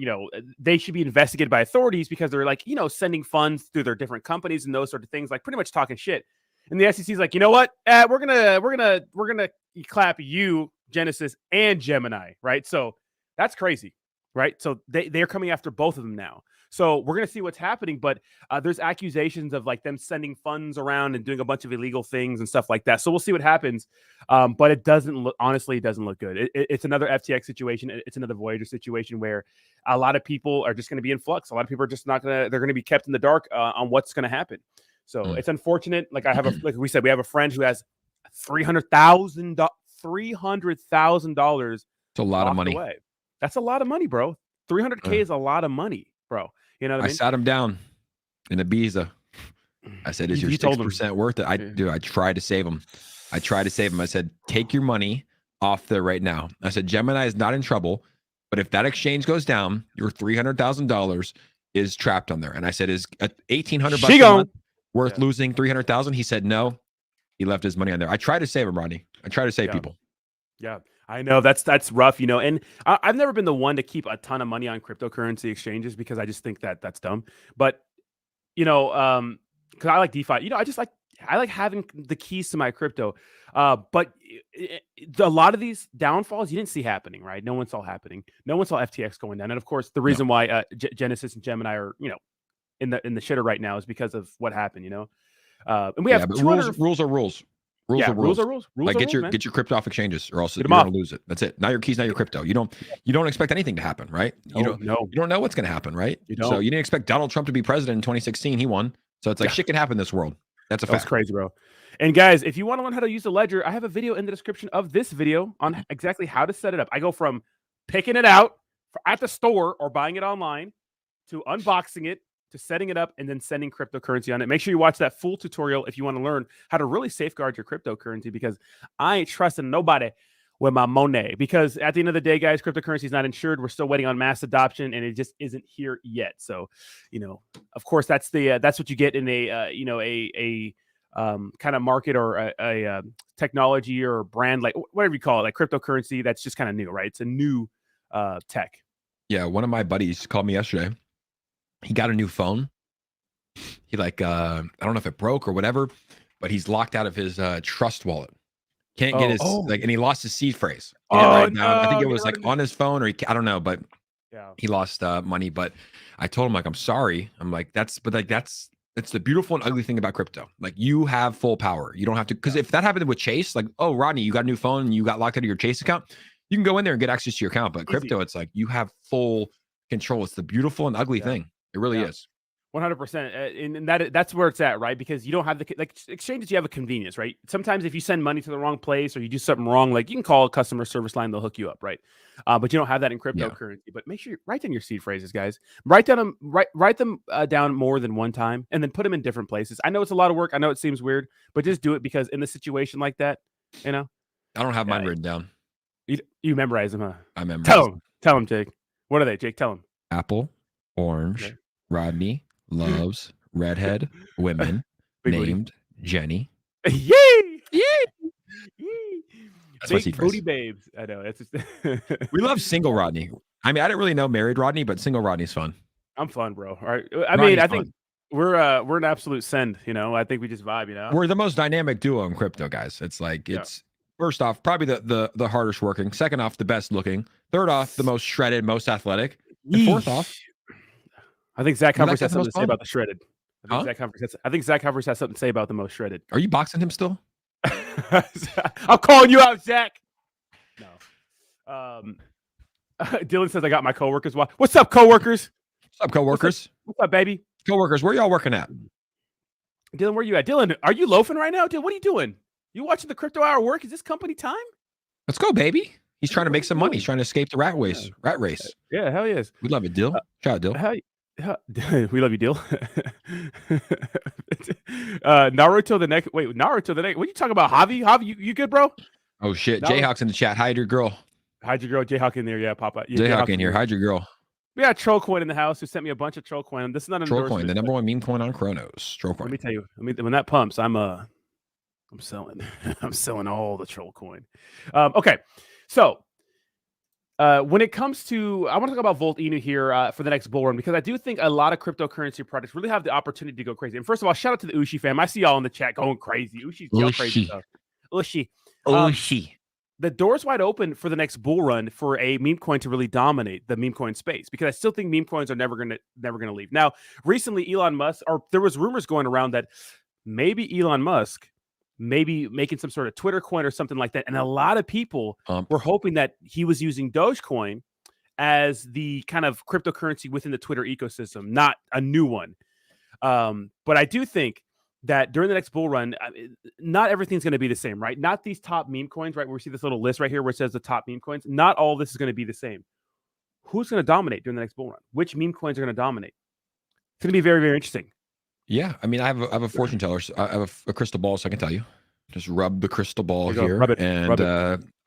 [SPEAKER 1] they should be investigated by authorities because they're like, sending funds through their different companies and those sort of things, like pretty much talking shit. And the SEC is like, you know what? We're gonna clap you, Genesis and Gemini, right? So that's crazy, right? So they're coming after both of them now. So we're gonna see what's happening, but there's accusations of like them sending funds around and doing a bunch of illegal things and stuff like that. So we'll see what happens. But it doesn't look, honestly, it doesn't look good. It's another FTX situation. It's another Voyager situation where a lot of people are just going to be in flux. A lot of people are just not gonna. They're going to be kept in the dark on what's going to happen. So it's unfortunate. Like like we said, we have a friend who has $300,000. $300,000.
[SPEAKER 2] It's a lot of money.
[SPEAKER 1] Away. That's a lot of money, bro. 300K is a lot of money, bro. You know what I mean?
[SPEAKER 2] I sat him down in Ibiza. I said, "Is your 6% worth it?" I tried to save him. I said, "Take your money off there right now." I said, "Gemini is not in trouble, but if that exchange goes down, your $300,000 is trapped on there." And I said, "Is $1,800 a month worth losing 300,000?" He said, "No." He left his money on there. I try to save him, Rodney. I try to save people.
[SPEAKER 1] Yeah, I know that's rough, you know. And I've never been the one to keep a ton of money on cryptocurrency exchanges because I just think that's dumb. But you know, because I like DeFi, you know, I like having the keys to my crypto. But a lot of these downfalls you didn't see happening, right? No one saw happening. No one saw FTX going down. And of course, the reason why Genesis and Gemini are, you know, in the shitter right now is because of what happened, you know. And we have
[SPEAKER 2] rules are rules. Rules are rules. Like get your crypto off exchanges, or else you're gonna lose it. That's it. Not your keys, not your crypto. You don't expect anything to happen, right? You don't know what's gonna happen, right? So you didn't expect Donald Trump to be president in 2016. He won. So it's like shit can happen in this world. That's a fact.
[SPEAKER 1] That's crazy, bro. And guys, if you want to learn how to use the ledger, I have a video in the description of this video on exactly how to set it up. I go from picking it out at the store or buying it online to unboxing it, to setting it up and then sending cryptocurrency on it. Make sure you watch that full tutorial if you want to learn how to really safeguard your cryptocurrency, because I ain't trusting nobody with my money. Because at the end of the day, guys, cryptocurrency is not insured. We're still waiting on mass adoption, and it just isn't here yet. So, you know, of course, that's what you get in a kind of market or a technology or brand, like whatever you call it, like cryptocurrency. That's just kind of new, right? It's a new tech.
[SPEAKER 2] Yeah, one of my buddies called me yesterday. He got a new phone. He I don't know if it broke or whatever, but he's locked out of his trust wallet. Can't get his and he lost his seed phrase. I think it was like on his phone, or I don't know, but he lost money. But I told him, like, I'm sorry. I'm like, that's the beautiful and ugly thing about crypto. Like, you have full power. You don't have to, because if that happened with Chase, like, oh, Rodney, you got a new phone and you got locked out of your Chase account, you can go in there and get access to your account. But crypto, it's like you have full control. It's the beautiful and ugly thing. It really is.
[SPEAKER 1] 100%. And that's where it's at, right? Because you don't have exchanges, you have a convenience, right? Sometimes if you send money to the wrong place or you do something wrong, like you can call a customer service line, they'll hook you up, right? But you don't have that in cryptocurrency. But make sure you write down your seed phrases, guys. Write them down more than one time, and then put them in different places. I know it's a lot of work. I know it seems weird, but just do it, because in a situation like that, you know.
[SPEAKER 2] I don't have mine written down.
[SPEAKER 1] You memorize them, huh?
[SPEAKER 2] I memorize them.
[SPEAKER 1] Tell them, Jake. What are they, Jake? Tell them.
[SPEAKER 2] Apple, orange, Rodney loves redhead women named Jenny.
[SPEAKER 1] Yay!
[SPEAKER 2] That's what he
[SPEAKER 1] booty babes. I know. That's just
[SPEAKER 2] we love single Rodney. I mean, I didn't really know married Rodney, but single Rodney's fun.
[SPEAKER 1] I'm fun, bro. All right. I think we're an absolute send. You know, I think we just vibe. You know,
[SPEAKER 2] we're the most dynamic duo in crypto, guys. It's like first off, probably the hardest working. Second off, the best looking. Third off, the most shredded, most athletic. And fourth off,
[SPEAKER 1] I think Zach Humphries has something to say about the shredded. I think Zach Humphries has something to say about the most shredded.
[SPEAKER 2] Are you boxing him still?
[SPEAKER 1] I'm calling you out, Zach. No. Dylan says I got my coworkers. What's up, coworkers?
[SPEAKER 2] What's up, coworkers?
[SPEAKER 1] What's up, baby?
[SPEAKER 2] Coworkers, where y'all working at?
[SPEAKER 1] Dylan, where you at? Dylan, are you loafing right now? Dylan, what are you doing? You watching the Crypto Hour work? Is this company time?
[SPEAKER 2] Let's go, baby. He's trying to make some money. He's trying to escape the rat race.
[SPEAKER 1] Yeah, hell yes.
[SPEAKER 2] We love it, Dill. Shout out, Dill.
[SPEAKER 1] We love you, Dill. Naruto the next. Wait, Naruto the next. What are you talking about, Javi? Javi, you good, bro?
[SPEAKER 2] Oh shit, Jayhawk's in the chat. Hide your girl.
[SPEAKER 1] Hide your girl. Jayhawk in there. Yeah, Papa. Yeah,
[SPEAKER 2] Jayhawk in here. Hide your girl.
[SPEAKER 1] We got Trollcoin in the house who sent me a bunch of Trollcoin. This is not an
[SPEAKER 2] Trollcoin, the number one meme coin on Chronos. Trollcoin.
[SPEAKER 1] Let me tell you. When that pumps, I'm selling. I'm selling all the Trollcoin. Okay, so When it comes to, I want to talk about Volt Inu here for the next bull run, because I do think a lot of cryptocurrency projects really have the opportunity to go crazy. And first of all, shout out to the Ushi fam. I see y'all in the chat going crazy. Ushi's yell crazy stuff. Ushi.
[SPEAKER 2] Ushi.
[SPEAKER 1] The door's wide open for the next bull run for a meme coin to really dominate the meme coin space, because I still think meme coins are never gonna leave. Now, recently Elon Musk, or there was rumors going around that maybe Elon Musk maybe making some sort of Twitter coin or something like that. And a lot of people were hoping that he was using Dogecoin as the kind of cryptocurrency within the Twitter ecosystem, not a new one. But I do think that during the next bull run, not everything's going to be the same, right? Not these top meme coins, right? Where we see this little list right here where it says the top meme coins. Not all this is going to be the same. Who's going to dominate during the next bull run? Which meme coins are going to dominate? It's going to be very, very interesting.
[SPEAKER 2] Yeah, I mean, I have a fortune teller. So I have a crystal ball, so I can tell you. Just rub the crystal ball here,
[SPEAKER 1] rub it.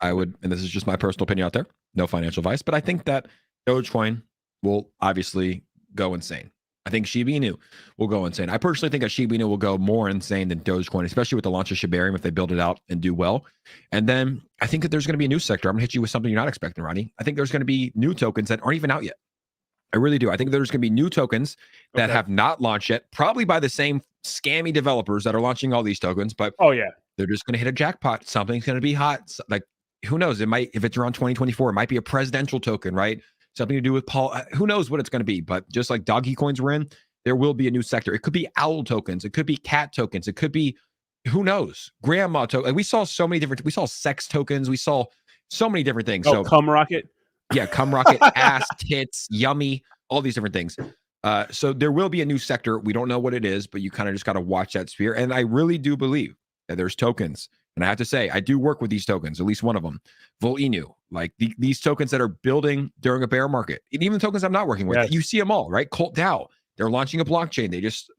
[SPEAKER 2] I would, and this is just my personal opinion out there, no financial advice, but I think that Dogecoin will obviously go insane. I think Shib Inu will go insane. I personally think that Shib Inu will go more insane than Dogecoin, especially with the launch of Shibarium if they build it out and do well. And then I think that there's going to be a new sector. I'm going to hit you with something you're not expecting, Ronnie. I think there's going to be new tokens that aren't even out yet. I really do. I think there's going to be new tokens that have not launched yet, probably by the same scammy developers that are launching all these tokens. But they're just going to hit a jackpot. Something's going to be hot. Like, who knows? It might, if it's around 2024, it might be a presidential token, right? Something to do with Paul. Who knows what it's going to be? But just like Doge coins were in, there will be a new sector. It could be owl tokens. It could be cat tokens. It could be, who knows, grandma token. Like, we saw so many different. We saw sex tokens. We saw so many different things. So
[SPEAKER 1] cum rocket.
[SPEAKER 2] Yeah, cum rocket, ass, tits, yummy, all these different things. So there will be a new sector. We don't know what it is, but you kind of just got to watch that sphere. And I really do believe that there's tokens. And I have to say, I do work with these tokens, at least one of them, Volt Inu, like these tokens that are building during a bear market. And even tokens I'm not working with, you see them all, right? Cult DAO, they're launching a blockchain. They just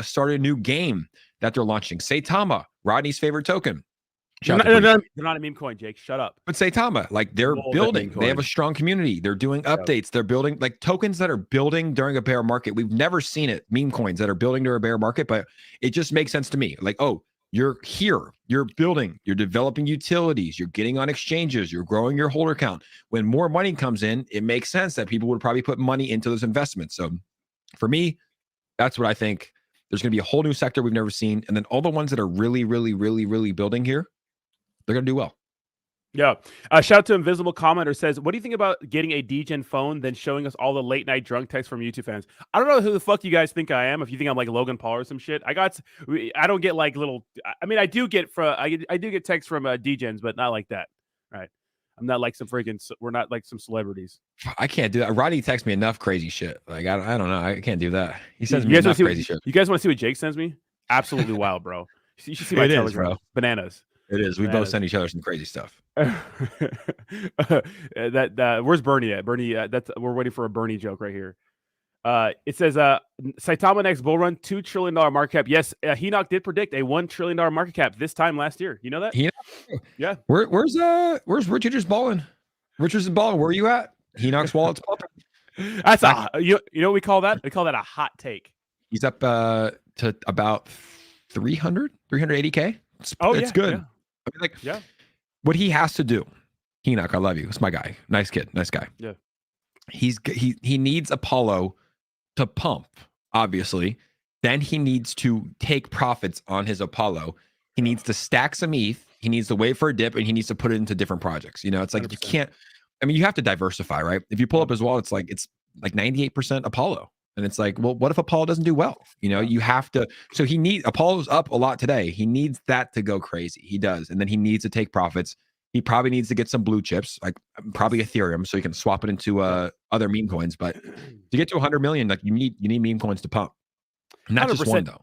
[SPEAKER 2] started a new game that they're launching. Saitama, Rodney's favorite token.
[SPEAKER 1] They're not a meme coin, Jake. Shut up.
[SPEAKER 2] But Saitama, like, they're building. They have a strong community. They're doing updates. They're building, like, tokens that are building during a bear market. We've never seen it. Meme coins that are building during a bear market, but it just makes sense to me. Like, oh, you're here, you're building, you're developing utilities, you're getting on exchanges, you're growing your holder count. When more money comes in, it makes sense that people would probably put money into those investments. So for me, that's what I think. There's going to be a whole new sector we've never seen. And then all the ones that are really, really, really, really building here, they're going to do well.
[SPEAKER 1] Yeah. Shout out to Invisible Commenter says, what do you think about getting a DGen phone, then showing us all the late night drunk texts from YouTube fans? I don't know who the fuck you guys think I am. If you think I'm like Logan Paul or some shit, I don't get like little, I mean, I do get texts from DGens, but not like that. Right. I'm not like we're not like some celebrities.
[SPEAKER 2] I can't do that. Rodney texts me enough crazy shit. Like, I don't know. I can't do that. He sends me enough crazy shit.
[SPEAKER 1] You guys want to see what Jake sends me? Absolutely wild, bro. You should see my Telegram. Bro. Bananas.
[SPEAKER 2] It is. We both send each other some crazy stuff.
[SPEAKER 1] Where's Bernie at? Bernie, we're waiting for a Bernie joke right here. It says Saitama next bull run, $2 trillion market cap. Yes, Henoch did predict a $1 trillion market cap this time last year. You know that? Yeah.
[SPEAKER 2] Where's Richard just balling? Richard's balling. Where are you at? Henoch's wallet's pumping.
[SPEAKER 1] That's you know what we call that? We call that a hot take.
[SPEAKER 2] He's up to about 380K. It's good.
[SPEAKER 1] Yeah.
[SPEAKER 2] I mean, what he has to do, Henoch, I love you. It's my guy. Nice kid. Nice guy.
[SPEAKER 1] Yeah.
[SPEAKER 2] He needs Apollo to pump, obviously. Then he needs to take profits on his Apollo. He needs to stack some ETH. He needs to wait for a dip, and he needs to put it into different projects. You know, it's like 100%. You can't. I mean, you have to diversify, right? If you pull up his wallet, it's like 98% Apollo. And it's like, well, what if Apollo doesn't do well? You know, you have to. So Apollo's up a lot today. He needs that to go crazy. He does. And then he needs to take profits. He probably needs to get some blue chips, like probably Ethereum, so he can swap it into other meme coins. But to get to 100 million, like you need meme coins to pump. Not 100%. Just one, though.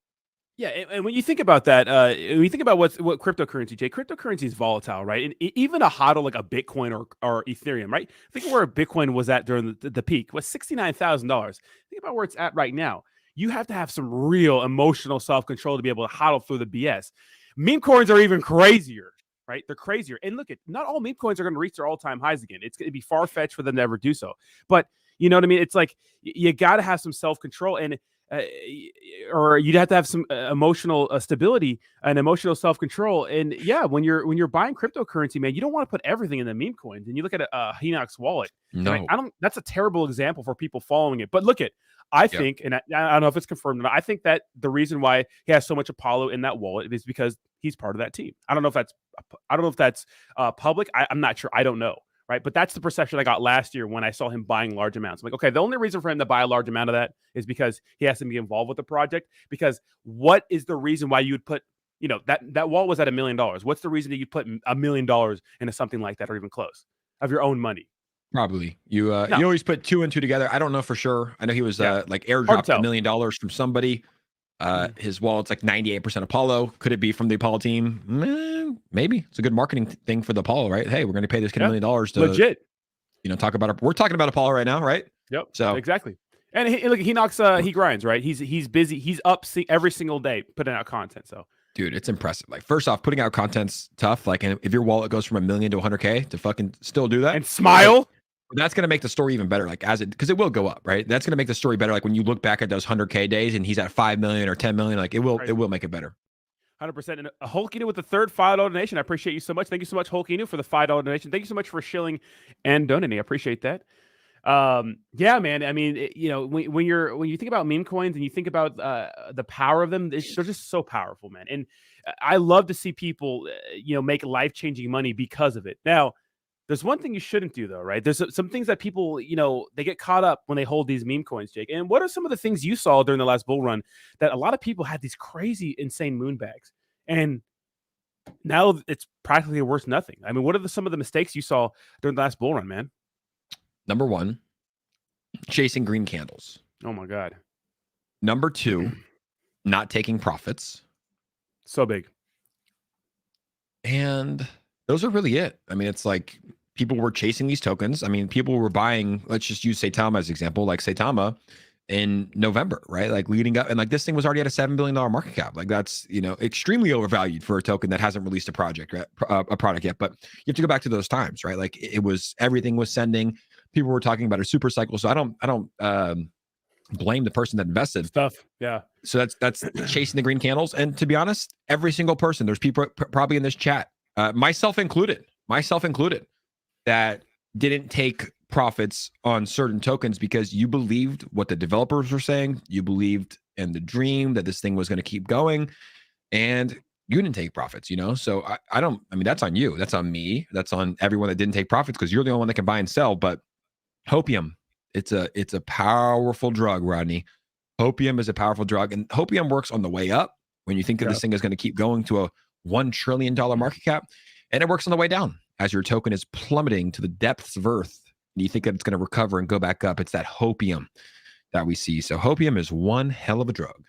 [SPEAKER 1] Yeah, and when you think about that, when you think about what cryptocurrency, Jay, cryptocurrency is volatile, right? And even a hodl like a Bitcoin or Ethereum, right? Think of where Bitcoin was at during the peak, was $69,000. Think about where it's at right now. You have to have some real emotional self-control to be able to hodl through the BS. Meme coins are even crazier, right? They're crazier. And look, not all meme coins are going to reach their all-time highs again. It's going to be far-fetched for them to ever do so. But you know what I mean? It's like you got to have some self-control. And or you'd have to have some emotional stability and emotional self-control. And yeah, when you're buying cryptocurrency, man, you don't want to put everything in the meme coins. And you look at Hinox wallet, and
[SPEAKER 2] No.
[SPEAKER 1] I don't. That's a terrible example for people following it. But look at, I
[SPEAKER 2] Yeah.
[SPEAKER 1] think, and I don't know if it's confirmed or not, I think that the reason why he has so much Apollo in that wallet is because he's part of that team. I don't know if that's public. I'm not sure. I don't know. Right. But that's the perception I got last year when I saw him buying large amounts. I'm like, okay, the only reason for him to buy a large amount of that is because he has to be involved with the project. Because what is the reason why you would put, that wall was at $1 million. What's the reason that you'd put $1 million into something like that or even close of your own money?
[SPEAKER 2] Probably. You
[SPEAKER 1] No.
[SPEAKER 2] you always put two and two together. I don't know for sure. I know he was like airdropped $1 million from somebody. His wallet's like 98% Apollo. Could it be from the Apollo team? Maybe. It's a good marketing thing for the Apollo, right? Hey, we're going to pay this kid $1 million to
[SPEAKER 1] legit.
[SPEAKER 2] Talk about it. We're talking about Apollo right now, right?
[SPEAKER 1] Yep.
[SPEAKER 2] So
[SPEAKER 1] exactly. And he grinds, right? He's busy. He's up every single day putting out content. So
[SPEAKER 2] dude, it's impressive. Like, first off, putting out content's tough. Like, and if your wallet goes from $1 million to 100K to fucking still do that
[SPEAKER 1] and smile.
[SPEAKER 2] That's going to make the story even better. Like, because it will go up, right? That's going to make the story better. Like when you look back at those 100K days and he's at 5 million or 10 million, like it will make it better.
[SPEAKER 1] 100%. And Hulkinu with the third $5 donation. I appreciate you so much. Thank you so much, Hulkinu, for the $5 donation. Thank you so much for shilling and donating. I appreciate that. Yeah, man. I mean, when you think about meme coins and you think about the power of them, they're just so powerful, man. And I love to see people, make life-changing money because of it. Now, there's one thing you shouldn't do, though, right? There's some things that people, they get caught up when they hold these meme coins, Jake. And what are some of the things you saw during the last bull run that a lot of people had these crazy, insane moon bags? And now it's practically worth nothing. I mean, what are some of the mistakes you saw during the last bull run, man?
[SPEAKER 2] Number one, chasing green candles.
[SPEAKER 1] Oh, my God.
[SPEAKER 2] Number two, not taking profits.
[SPEAKER 1] So big.
[SPEAKER 2] And those are really it. I mean, it's like people were chasing these tokens. I mean, people were buying, let's just use Saitama as an example, like Saitama in November, right? Like leading up, and like this thing was already at a $7 billion market cap. Like that's, extremely overvalued for a token that hasn't released a product yet. But you have to go back to those times, right? Like everything was sending. People were talking about a super cycle. So I don't blame the person that invested.
[SPEAKER 1] Stuff. Yeah.
[SPEAKER 2] So that's chasing the green candles. And to be honest, every single person, there's people probably in this chat, myself included, that didn't take profits on certain tokens because you believed what the developers were saying. You believed in the dream that this thing was going to keep going, and you didn't take profits, So I mean, that's on you. That's on me. That's on everyone that didn't take profits because you're the only one that can buy and sell. But hopium, it's a powerful drug, Rodney. Hopium is a powerful drug, and hopium works on the way up when you think that this thing is going to keep going to a $1 trillion market cap, and it works on the way down as your token is plummeting to the depths of earth. And you think that it's going to recover and go back up. It's that hopium that we see. So hopium is one hell of a drug.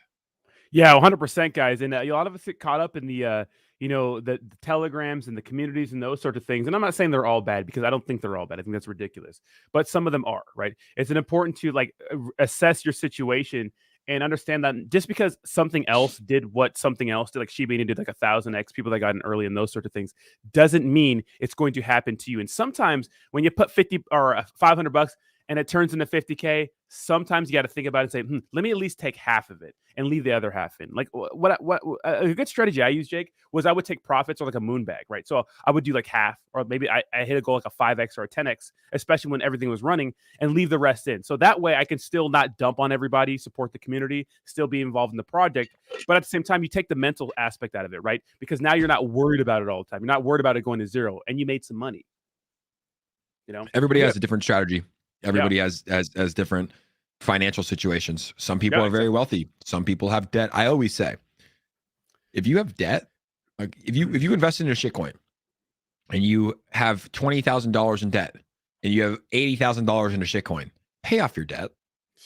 [SPEAKER 1] Yeah, 100%, guys. And a lot of us get caught up in the the telegrams and the communities and those sort of things. And I'm not saying they're all bad because I don't think they're all bad. I think that's ridiculous. But some of them are, right? It's important to assess your situation and understand that just because something else did what something else did, like Shib did like 1,000x, people that got in early and those sort of things, doesn't mean it's going to happen to you. And sometimes when you put 50 or $500 and it turns into 50K, sometimes you got to think about it and say, let me at least take half of it and leave the other half in. Like what a good strategy I used, Jake, was I would take profits or like a moon bag, right? So I would do like half, or maybe I hit a goal like a 5x or a 10x, especially when everything was running, and leave the rest in. So that way I can still not dump on everybody, support the community, still be involved in the project. But at the same time, you take the mental aspect out of it, right? Because now you're not worried about it all the time. You're not worried about it going to zero, and you made some money.
[SPEAKER 2] Everybody has a different strategy. Everybody has different financial situations. Some people are very wealthy. Some people have debt. I always say, if you have debt, like if you invest in a shitcoin and you have $20,000 in debt and you have $80,000 in a shitcoin, pay off your debt,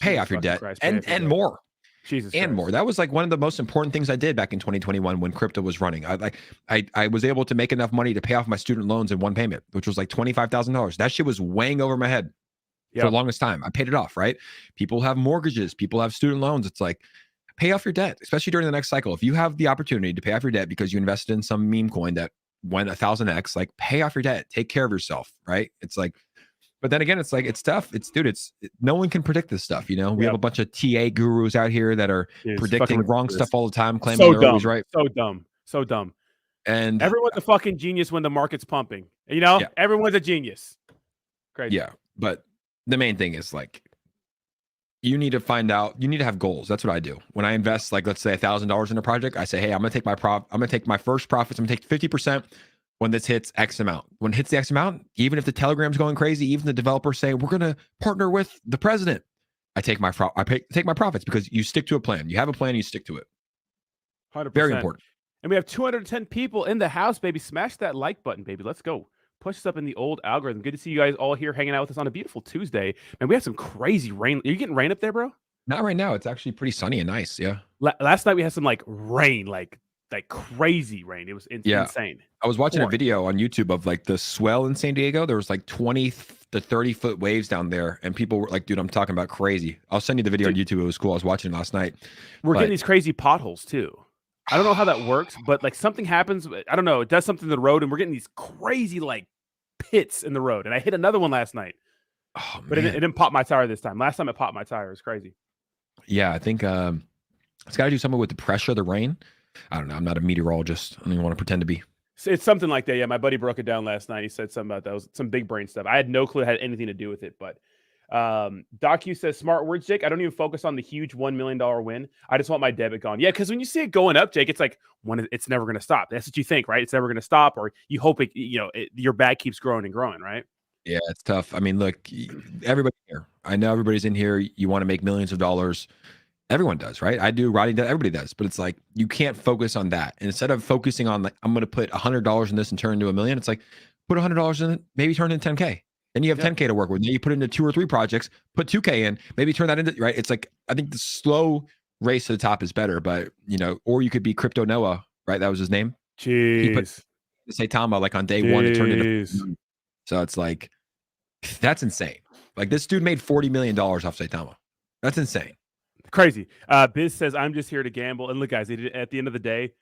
[SPEAKER 2] and more.
[SPEAKER 1] Jesus
[SPEAKER 2] and
[SPEAKER 1] Christ.
[SPEAKER 2] More. That was like one of the most important things I did back in 2021 when crypto was running. I was able to make enough money to pay off my student loans in one payment, which was like $25,000. That shit was weighing over my head. For the longest time. I paid it off, right? People have mortgages, people have student loans. It's like, pay off your debt, especially during the next cycle. If you have the opportunity to pay off your debt because you invested in some meme coin that went 1,000x, like pay off your debt, take care of yourself, right? It's like, But then again, it's like it's tough. No one can predict this stuff. We have a bunch of TA gurus out here that are predicting wrong stuff all the time, claiming they're always right.
[SPEAKER 1] So dumb.
[SPEAKER 2] And
[SPEAKER 1] everyone's a fucking genius when the market's pumping. Everyone's a genius. Crazy.
[SPEAKER 2] Yeah, but the main thing is like you need to have goals. That's what I do. When I invest, like let's say $1,000 in a project, I say, hey, I'm gonna take my first profits, I'm gonna take 50% when this hits X amount. When it hits the X amount, even if the Telegram's going crazy, even the developers say we're gonna partner with the president, I take my profits because you stick to a plan. You have a plan, you stick to it.
[SPEAKER 1] 100%.
[SPEAKER 2] Very important.
[SPEAKER 1] And we have 210 people in the house, baby. Smash that like button, baby. Let's go. Push us up in the old algorithm. Good to see you guys all here hanging out with us on a beautiful Tuesday. Man, we have some crazy rain. Are you getting rain up there, bro?
[SPEAKER 2] Not right now. It's actually pretty sunny and nice. Yeah.
[SPEAKER 1] Last night we had some like rain, like crazy rain. It was insane.
[SPEAKER 2] I was watching a video on YouTube of like the swell in San Diego. There was like 20 to 30 foot waves down there, and people were like, "Dude, I'm talking about crazy." I'll send you the video on YouTube. It was cool. I was watching it last night.
[SPEAKER 1] We're getting these crazy potholes too. I don't know how that works, but like something happens. I don't know. It does something to the road, and we're getting these crazy like pits in the road. And I hit another one last night, but it didn't pop my tire this time. Last time it popped my tire. It was crazy.
[SPEAKER 2] Yeah, I think it's got to do something with the pressure of the rain. I don't know. I'm not a meteorologist. I don't even want to pretend to be.
[SPEAKER 1] It's something like that. Yeah, my buddy broke it down last night. He said something about that. It was some big brain stuff. I had no clue it had anything to do with it, but Doc Hugh says, smart words, Jake. I don't even focus on the huge $1 million win. I just want my debit gone. Yeah, because when you see it going up, Jake, it's like it's never going to stop. That's what you think, right? It's never going to stop, or you hope your bag keeps growing and growing, right?
[SPEAKER 2] Yeah, it's tough. I mean, look, everybody here. I know everybody's in here. You want to make millions of dollars. Everyone does, right? I do, Rodney does, everybody does. But it's like you can't focus on that. And instead of focusing on like I'm going to put $100 in this and turn into $1 million, it's like put $100 in it, maybe turn it into 10K. Then you have 10K to work with. Then you put it into 2 or 3 projects, put 2K in, maybe turn that into, right? It's like, I think the slow race to the top is better, but or you could be Crypto Noah, right? That was his name.
[SPEAKER 1] Jeez.
[SPEAKER 2] He put Saitama like on day 1 to turn it into. So it's like, that's insane. Like this dude made $40 million off Saitama. That's insane.
[SPEAKER 1] Crazy. Biz says, I'm just here to gamble. And look, guys, at the end of the day,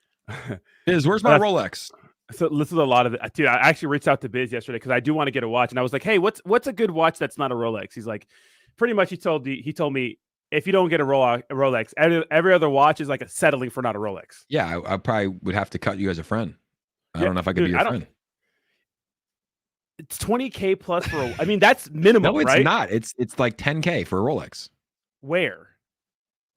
[SPEAKER 2] Biz, where's my Rolex?
[SPEAKER 1] So this is a lot of it. Dude, I actually reached out to Biz yesterday because I do want to get a watch. And I was like, hey, what's a good watch that's not a Rolex? He's like, pretty much he told me, if you don't get a Rolex, every other watch is like a settling for not a Rolex.
[SPEAKER 2] Yeah, I probably would have to cut you as a friend. I don't know if I could be your friend.
[SPEAKER 1] It's $20K plus for I mean, that's minimum,
[SPEAKER 2] no, it's
[SPEAKER 1] right?
[SPEAKER 2] not. It's like $10K for a Rolex.
[SPEAKER 1] Where?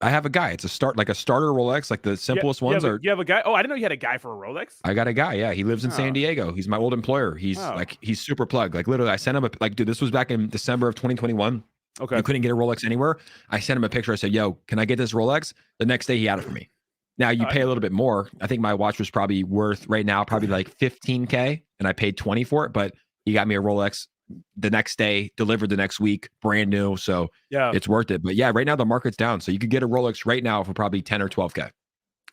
[SPEAKER 2] I have a guy. It's a starter Rolex, like the simplest ones are.
[SPEAKER 1] You have a guy? Oh, I didn't know you had a guy for a Rolex.
[SPEAKER 2] I got a guy. Yeah, he lives in San Diego. He's my old employer. He's he's super plugged. Like literally, I sent him dude. This was back in December of 2021.
[SPEAKER 1] Okay,
[SPEAKER 2] you couldn't get a Rolex anywhere. I sent him a picture. I said, "Yo, can I get this Rolex?" The next day, he had it for me. Now you pay a little bit more. I think my watch was probably worth right now probably like 15K, and I paid 20 for it. But he got me a Rolex the next day, delivered the next week, brand new. So yeah, it's worth it. But yeah, right now the market's down. So you could get a Rolex right now for probably 10 or 12K.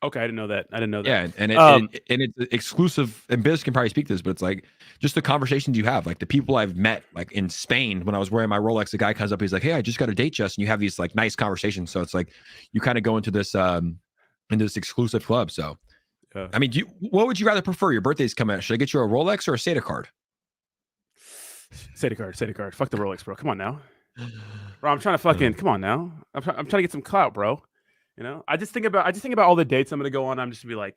[SPEAKER 1] Okay, I didn't know that.
[SPEAKER 2] Yeah, and it's exclusive, and Biz can probably speak to this, but it's like just the conversations you have, like the people I've met, like in Spain when I was wearing my Rolex, the guy comes up, he's like, "Hey, I just got a date just," and you have these like nice conversations. So it's like you kind of go into this exclusive club. So I mean, what would you rather prefer? Your birthday's coming out. Should I get you a Rolex or a SATA card?
[SPEAKER 1] SATA card. Fuck the Rolex, bro. Come on now, bro. I'm trying to fucking come on now. I'm trying to get some clout, bro. I just think about all the dates I'm gonna go on. I'm just gonna be like,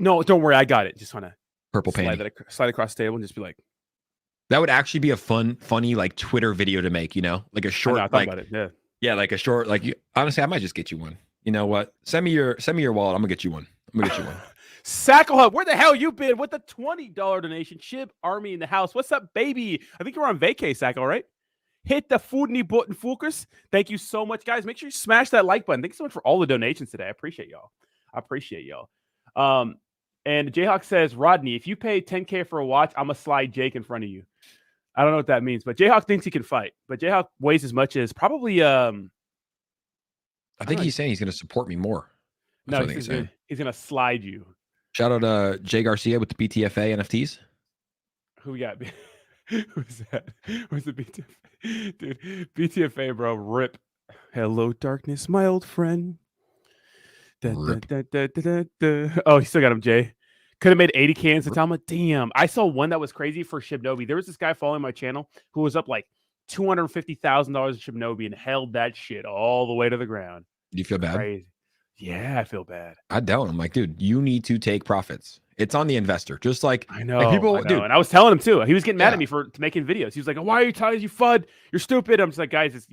[SPEAKER 1] no, don't worry, I got it. Just want to
[SPEAKER 2] purple paint
[SPEAKER 1] slide across the table and just be like,
[SPEAKER 2] that would actually be a funny like Twitter video to make. Like a short,
[SPEAKER 1] I thought about it.
[SPEAKER 2] Yeah, like a short, like honestly, I might just get you one. You know what? Send me your wallet. I'm gonna get you one.
[SPEAKER 1] Sackle, where the hell you been with the $20 donation? Shib Army in the house. What's up, baby? I think you're on vacay, Sackle, right? Hit the foodney button, focus. Thank you so much, guys. Make sure you smash that like button. Thank you so much for all the donations today. I appreciate y'all. And Jayhawk says, Rodney, if you pay 10K for a watch, I'm gonna slide Jake in front of you. I don't know what that means, but Jayhawk thinks he can fight. But Jayhawk weighs as much as probably.
[SPEAKER 2] I think he's saying he's gonna support me more.
[SPEAKER 1] No, he's gonna slide you.
[SPEAKER 2] Shout out to Jay Garcia with the BTFA NFTs.
[SPEAKER 1] Who we got? Who's that? Who's the BTFA? Dude, BTFA, bro. Rip. Hello, darkness, my old friend. Oh, he still got him, Jay. Could have made 80K in Saitama. Damn. I saw one that was crazy for Shibnobi. There was this guy following my channel who was up like $250,000 in Shibnobi and held that shit all the way to the ground.
[SPEAKER 2] Do you feel bad?
[SPEAKER 1] Crazy. Yeah, I feel bad.
[SPEAKER 2] I don't. I'm like, dude, you need to take profits. It's on the investor. Just like
[SPEAKER 1] I know,
[SPEAKER 2] like people, dude.
[SPEAKER 1] And I was telling him too. He was getting mad at me for making videos. He was like, "Why are you telling you FUD? You're stupid." I'm just like, guys, it's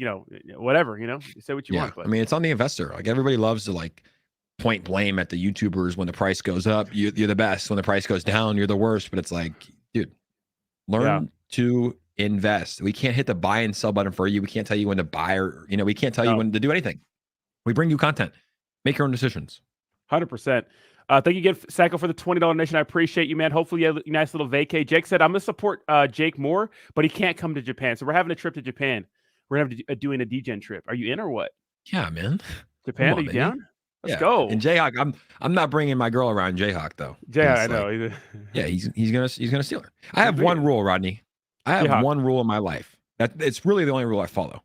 [SPEAKER 1] whatever. You say what you want. But
[SPEAKER 2] I mean, it's on the investor. Like everybody loves to like point blame at the YouTubers when the price goes up. You're the best. When the price goes down, you're the worst. But it's like, dude, learn to invest. We can't hit the buy and sell button for you. We can't tell you when to buy or we can't tell you when to do anything. We bring you content. Make your own decisions.
[SPEAKER 1] 100%. Thank you again, Sacco, for the $20 donation. I appreciate you, man. Hopefully you have a nice little vacay. Jake said, I'm going to support Jake more, but he can't come to Japan. So we're having a trip to Japan. We're going to doing a DGen trip. Are you in or what?
[SPEAKER 2] Yeah, man.
[SPEAKER 1] Japan, are you down? Let's go.
[SPEAKER 2] And Jayhawk, I'm not bringing my girl around Jayhawk, though.
[SPEAKER 1] Jayhawk, I know.
[SPEAKER 2] Yeah, he's gonna steal her. I have one rule, Rodney. I have one rule in my life. It's really the only rule I follow.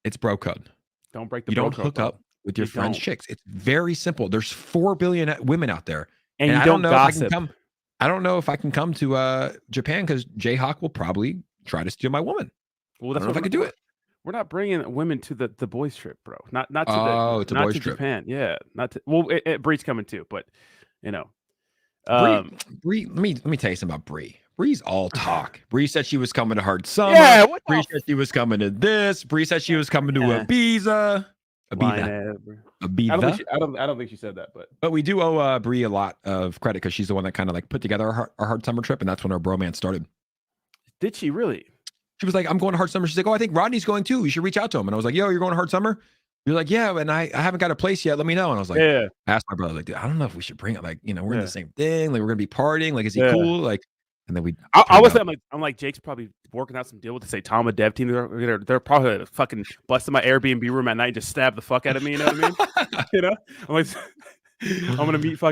[SPEAKER 2] It's bro code.
[SPEAKER 1] Don't break the
[SPEAKER 2] bro code. You don't hook up with your friend's chicks. It's very simple. There's 4 billion women out there,
[SPEAKER 1] and you don't gossip.
[SPEAKER 2] I don't know if I can come to Japan because Jayhawk will probably try to steal my woman.
[SPEAKER 1] Well, that's
[SPEAKER 2] if I could do it.
[SPEAKER 1] We're not bringing women to the boys trip, bro. Not to
[SPEAKER 2] boys trip.
[SPEAKER 1] Japan. Yeah, not to. Well, Bree's coming too, but
[SPEAKER 2] Bree. Let me tell you something about Bree. Bree's all talk. Bree said she was coming to Hard Summer.
[SPEAKER 1] Yeah,
[SPEAKER 2] Bree said she was coming to this. Bree said she was coming to Ibiza.
[SPEAKER 1] Ibiza. I don't think she said that,
[SPEAKER 2] but we do owe Bree a lot of credit because she's the one that kind of like put together our Hard Summer trip, and that's when our bromance started.
[SPEAKER 1] Did she really?
[SPEAKER 2] She was like, I'm going to Hard Summer. She's like, oh, I think Rodney's going too. You should reach out to him. And I was like, yo, you're going to Hard Summer? You're like, yeah, and I haven't got a place yet. Let me know. And I was like, I asked my brother, like, dude, I don't know if we should bring it. Like, we're in the same thing. Like, we're gonna be partying. Like, is he cool? Like, and then
[SPEAKER 1] I'm like, Jake's probably working out some deal with the Saitama dev team. They're probably fucking busting my Airbnb room at night and just stab the fuck out of me. You know what I mean? I'm like,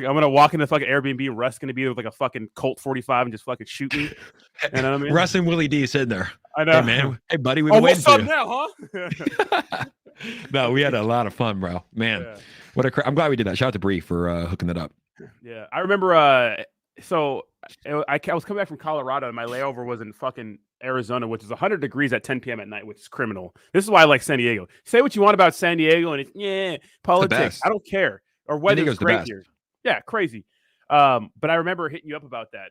[SPEAKER 1] I'm gonna walk in the fucking Airbnb. Russ gonna be with like a fucking Colt 45 and just fucking shoot me. You know what I mean?
[SPEAKER 2] Russ and Willie D sitting there.
[SPEAKER 1] I know,
[SPEAKER 2] hey man. Hey buddy, we've been waiting
[SPEAKER 1] for
[SPEAKER 2] you.
[SPEAKER 1] Now, huh?
[SPEAKER 2] No, we had a lot of fun, bro. Man, I'm glad we did that. Shout out to Bree for hooking that up.
[SPEAKER 1] Yeah, I remember. So I was coming back from Colorado, and my layover was in fucking Arizona, which is 100 degrees at 10 p.m. at night, which is criminal. This is why I like San Diego. Say what you want about San Diego, and it's politics. I don't care. Or weather's great here. Yeah, crazy. But I remember hitting you up about that.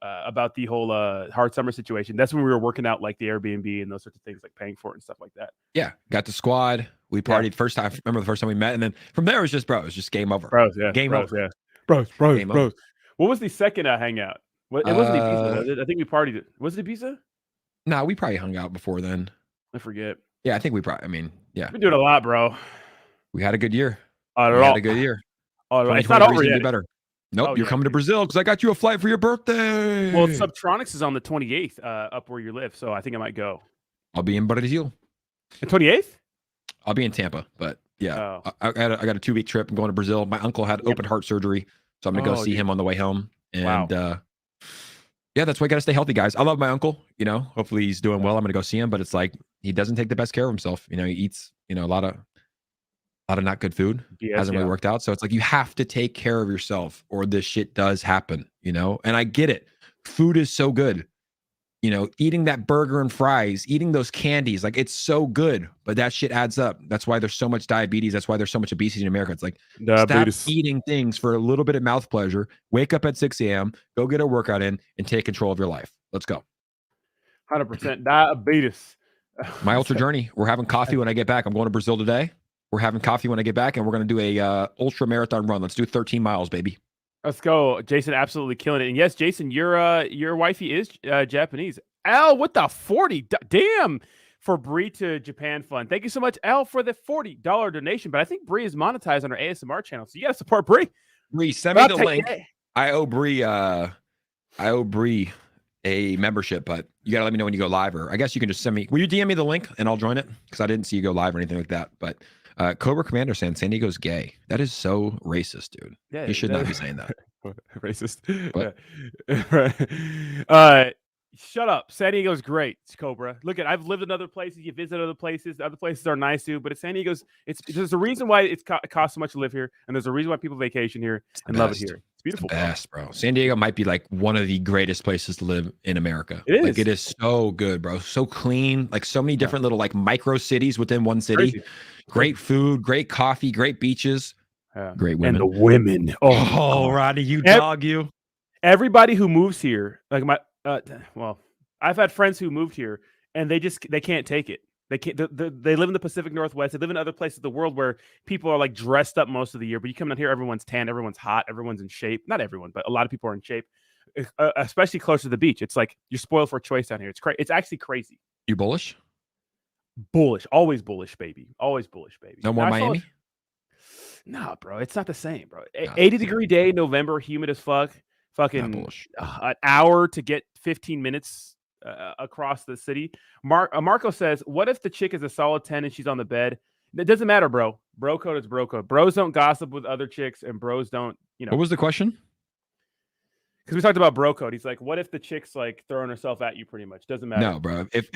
[SPEAKER 1] About the whole Hard Summer situation. That's when we were working out like the Airbnb and those sorts of things, like paying for it and stuff like that.
[SPEAKER 2] Yeah, got the squad. We partied first time. Remember the first time we met, and then from there it was just game over. Game over.
[SPEAKER 1] Yeah, bros. What was the second hangout? It wasn't Ibiza, was it? I think we partied. Was it Ibiza?
[SPEAKER 2] No, we probably hung out before then.
[SPEAKER 1] I forget.
[SPEAKER 2] Yeah, I think we probably. I mean, yeah,
[SPEAKER 1] we've been doing a lot, bro.
[SPEAKER 2] We had a good year.
[SPEAKER 1] Had a good year.
[SPEAKER 2] It's not over yet. Better. Nope, you're coming to Brazil because I got you a flight for your birthday.
[SPEAKER 1] Well, Subtronics is on the 28th up where you live, so I think I might go.
[SPEAKER 2] I'll be in Brazil.
[SPEAKER 1] The 28th?
[SPEAKER 2] I'll be in Tampa, but yeah, I got a 2-week trip. I'm going to Brazil. My uncle had open heart surgery, so I'm going to go see him on the way home. And yeah, that's why I got to stay healthy, guys. I love my uncle. Hopefully he's doing well. I'm going to go see him, but it's like he doesn't take the best care of himself. He eats a lot of not good food. Hasn't really worked out. So it's like you have to take care of yourself or this shit does happen, and I get it. Food is so good. Eating that burger and fries, eating those candies, like it's so good, but that shit adds up. That's why there's so much diabetes. That's why there's so much obesity in America. It's like, stop eating things for a little bit of mouth pleasure. Wake up at 6 a.m., go get a workout in and take control of your life. Let's go.
[SPEAKER 1] 100% diabetes.
[SPEAKER 2] My ultra journey. We're having coffee when I get back. I'm going to Brazil today. We're having coffee when I get back, and we're going to do a ultra marathon run. Let's do 13 miles, baby.
[SPEAKER 1] Let's go. Jason absolutely killing it. And yes, Jason, your wifey is Japanese. Al, what the 40? Damn, for Bree to Japan fund. Thank you so much, Al, for the $40 donation. But I think Bree is monetized on her ASMR channel, so you got to support Bree.
[SPEAKER 2] Bree, send me the link. I owe Bree a membership, but you got to let me know when you go live, or I guess you can just send me. Will you DM me the link and I'll join it? Because I didn't see you go live or anything like that. But Cobra Commander saying San Diego's gay. That is so racist, dude. Yeah, you should not be saying that.
[SPEAKER 1] Racist.
[SPEAKER 2] But,
[SPEAKER 1] Shut up. San Diego's great, Cobra. Look I've lived in other places. You visit other places. Other places are nice too, but San Diego's. There's a reason why it costs so much to live here, and there's a reason why people vacation here
[SPEAKER 2] It's the
[SPEAKER 1] and love it
[SPEAKER 2] best.
[SPEAKER 1] here. It's
[SPEAKER 2] It's the
[SPEAKER 1] beautiful, bro.
[SPEAKER 2] best, bro. San Diego might be like one of the greatest places to live in America.
[SPEAKER 1] It
[SPEAKER 2] Like
[SPEAKER 1] is.
[SPEAKER 2] it is so good, bro. So clean. Like so many different little like micro cities within one city.
[SPEAKER 1] Crazy.
[SPEAKER 2] Great food, great coffee, great beaches, great
[SPEAKER 1] And the
[SPEAKER 2] women.
[SPEAKER 1] women. Oh,
[SPEAKER 2] Oh, Rodney, you dog you.
[SPEAKER 1] everybody who moves here, like well, I've had friends who moved here and they can't take it. They can't. They live in the Pacific Northwest. They live in other places of the world where people are like dressed up most of the year. But you come down here, everyone's tan, everyone's hot, everyone's in shape. Not everyone, but a lot of people are in shape, especially close to the beach. It's like you're spoiled for choice down here. It's crazy. It's actually crazy.
[SPEAKER 2] You bullish?
[SPEAKER 1] Bullish, always bullish, baby. Always bullish, baby.
[SPEAKER 2] No more Miami?
[SPEAKER 1] Nah, bro, it's not the same, bro.
[SPEAKER 2] Nah,
[SPEAKER 1] 80-degree day, November, humid as fuck. Fucking an hour to get 15 minutes across the city. Marco says, "What if the chick is a solid 10 and she's on the bed?" It doesn't matter, bro. Bro code is bro code. Bros don't gossip with other chicks, and bros don't,
[SPEAKER 2] What was the question?
[SPEAKER 1] Because we talked about bro code. He's like, "What if the chick's like throwing herself at you?" Pretty much doesn't matter.
[SPEAKER 2] No, bro. If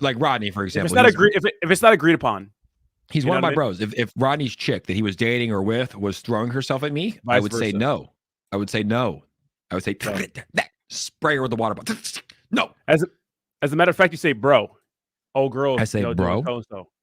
[SPEAKER 2] like Rodney, for example,
[SPEAKER 1] if it's not agreed upon.
[SPEAKER 2] He's one of my bros. If Rodney's chick that he was dating or with was throwing herself at me, I would say no. I would say no. I would say spray her with the water bottle. No.
[SPEAKER 1] As a matter of fact, you say bro. Oh, girls.
[SPEAKER 2] I say bro.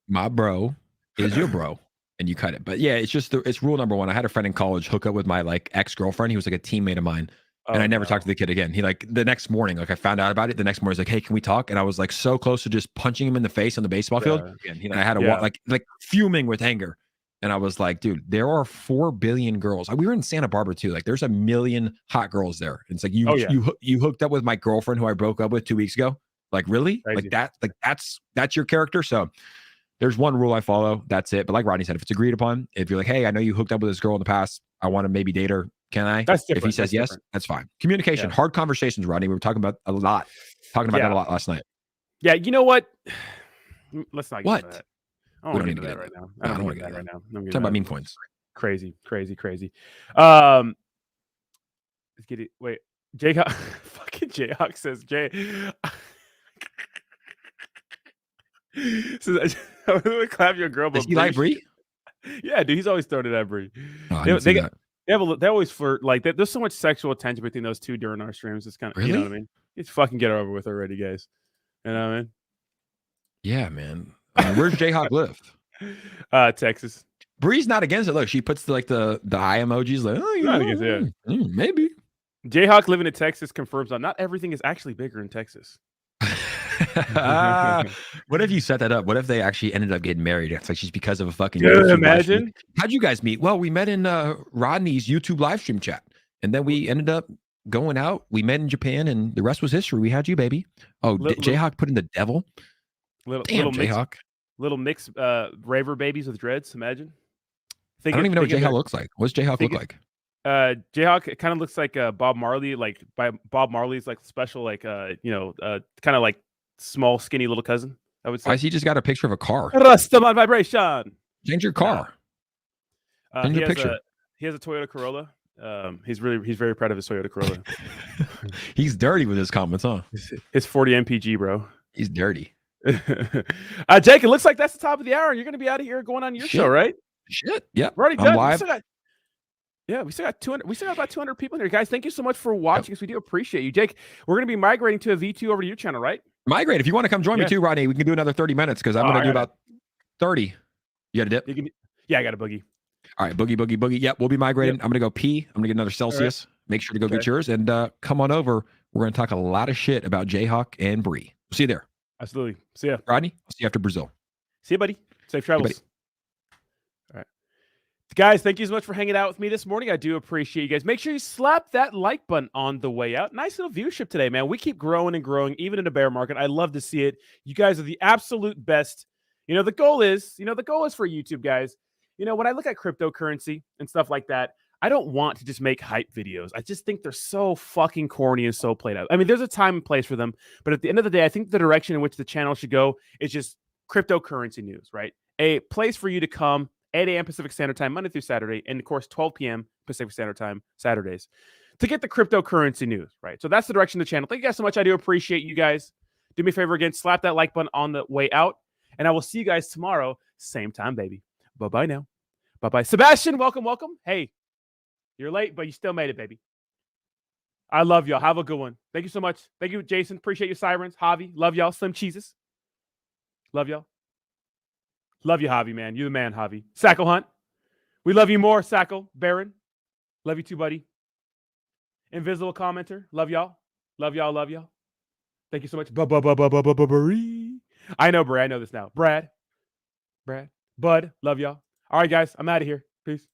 [SPEAKER 2] My bro is your bro, and you cut it. But yeah, it's just it's rule number one. I had a friend in college hook up with my like ex-girlfriend. He was like a teammate of mine. And I never talked to the kid again. He like the next morning, like I found out about it. The next morning, he's like, "Hey, can we talk?" And I was like so close to just punching him in the face on the baseball field. And I had to walk like fuming with anger. And I was like, "Dude, there are 4 billion girls. We were in Santa Barbara too. Like, there's a million hot girls there. And it's like you hooked up with my girlfriend who I broke up with 2 weeks ago. Like, really? Crazy. Like that? Like that's your character?" So there's one rule I follow. That's it. But like Rodney said, if it's agreed upon, if you're like, "Hey, I know you hooked up with this girl in the past. I want to maybe date her. Can I?"
[SPEAKER 1] That's different.
[SPEAKER 2] If he says yes, that's fine. Communication, hard conversations, Rodney. We were talking about that a lot last night.
[SPEAKER 1] Yeah, you know what? Let's not get into that. I don't
[SPEAKER 2] want
[SPEAKER 1] to get into that right now. I don't want to get into that right now. I'm
[SPEAKER 2] talking about Memecoins.
[SPEAKER 1] Crazy. Let's get it. Wait, Jayhawk. Fucking Jayhawk says says, "I'm gonna clap your girl."
[SPEAKER 2] Does he like Bree?
[SPEAKER 1] Yeah, dude. He's always throwing it at Bree.
[SPEAKER 2] Oh,
[SPEAKER 1] they always flirt. Like there's so much sexual attention between those two during our streams. It's kind of, you know what I mean? It's fucking get over with already, guys. You know what I mean?
[SPEAKER 2] Yeah, man. Where's Jayhawk live?
[SPEAKER 1] Texas.
[SPEAKER 2] Bree's not against it. Look, she puts the eye emojis. Like, oh,
[SPEAKER 1] not against it.
[SPEAKER 2] Maybe.
[SPEAKER 1] Jayhawk living in Texas confirms not everything is actually bigger in Texas.
[SPEAKER 2] What if you set that up? What if they actually ended up getting married? It's like she's because of a fucking.
[SPEAKER 1] Imagine.
[SPEAKER 2] How'd you guys meet? Well, we met in Rodney's YouTube live stream chat, and then we ended up going out. We met in Japan, and the rest was history. We had you, baby. Oh, Jayhawk put in the devil. Damn, Jayhawk.
[SPEAKER 1] Little mixed raver babies with dreads. Imagine.
[SPEAKER 2] I don't even know what Jayhawk looks like. What's Jayhawk look like?
[SPEAKER 1] Jayhawk kind of looks like Bob Marley, like by Bob Marley's like special, like kind of like small, skinny little cousin. I would say.
[SPEAKER 2] Why has he just got a picture of a car?
[SPEAKER 1] Rastaman vibration.
[SPEAKER 2] Change your car. Change your picture.
[SPEAKER 1] He has a Toyota Corolla. He's very proud of his Toyota Corolla.
[SPEAKER 2] He's dirty with his comments, huh?
[SPEAKER 1] It's 40 mpg, bro.
[SPEAKER 2] He's dirty.
[SPEAKER 1] Jake, it looks like that's the top of the hour. You're going to be out of here going on your show, right?
[SPEAKER 2] Shit. Yeah.
[SPEAKER 1] We're already done. Live. We still got 200. We still got about 200 people in here, guys. Thank you so much for watching us. We do appreciate you, Jake. We're going to be migrating to a V2 over to your channel, right?
[SPEAKER 2] Migrate. If you want to come join me too, Rodney, we can do another 30 minutes because I'm going to do about 30. You got a dip?
[SPEAKER 1] I got a boogie.
[SPEAKER 2] All right, boogie. Yep, we'll be migrating. Yep. I'm going to go pee. I'm going to get another Celsius. Right. Make sure to go get yours and come on over. We're going to talk a lot of shit about Jayhawk and Bree. We'll see you there.
[SPEAKER 1] Absolutely. See ya.
[SPEAKER 2] Rodney, I'll see you after Brazil.
[SPEAKER 1] See you, buddy. Safe travels. All right. Guys, thank you so much for hanging out with me this morning. I do appreciate you guys. Make sure you slap that like button on the way out. Nice little viewership today, man. We keep growing and growing, even in a bear market. I love to see it. You guys are the absolute best. The goal is for YouTube, guys. When I look at cryptocurrency and stuff like that, I don't want to just make hype videos. I just think they're so fucking corny and so played out. I mean, there's a time and place for them, but at the end of the day, I think the direction in which the channel should go is just cryptocurrency news, right? A place for you to come 8 a.m. Pacific Standard Time, Monday through Saturday, and of course, 12 p.m. Pacific Standard Time, Saturdays. to get the cryptocurrency news, right? So that's the direction of the channel. Thank you guys so much. I do appreciate you guys. Do me a favor again, slap that like button on the way out. And I will see you guys tomorrow, same time, baby. Bye-bye now. Bye-bye. Sebastian, welcome, welcome. Hey, you're late, but you still made it, baby. I love y'all. Have a good one. Thank you so much. Thank you, Jason. Appreciate you, Sirens. Javi, love y'all. Slim Cheeses. Love y'all. Love you, Javi, man. You the man, Javi. Sackle Hunt. We love you more, Sackle. Baron. Love you too, buddy. Invisible Commenter. Love y'all. Love y'all. Love y'all. Thank you so much. I know, Brad. I know this now. Brad. Bud. Love y'all. All right, guys. I'm out of here. Peace.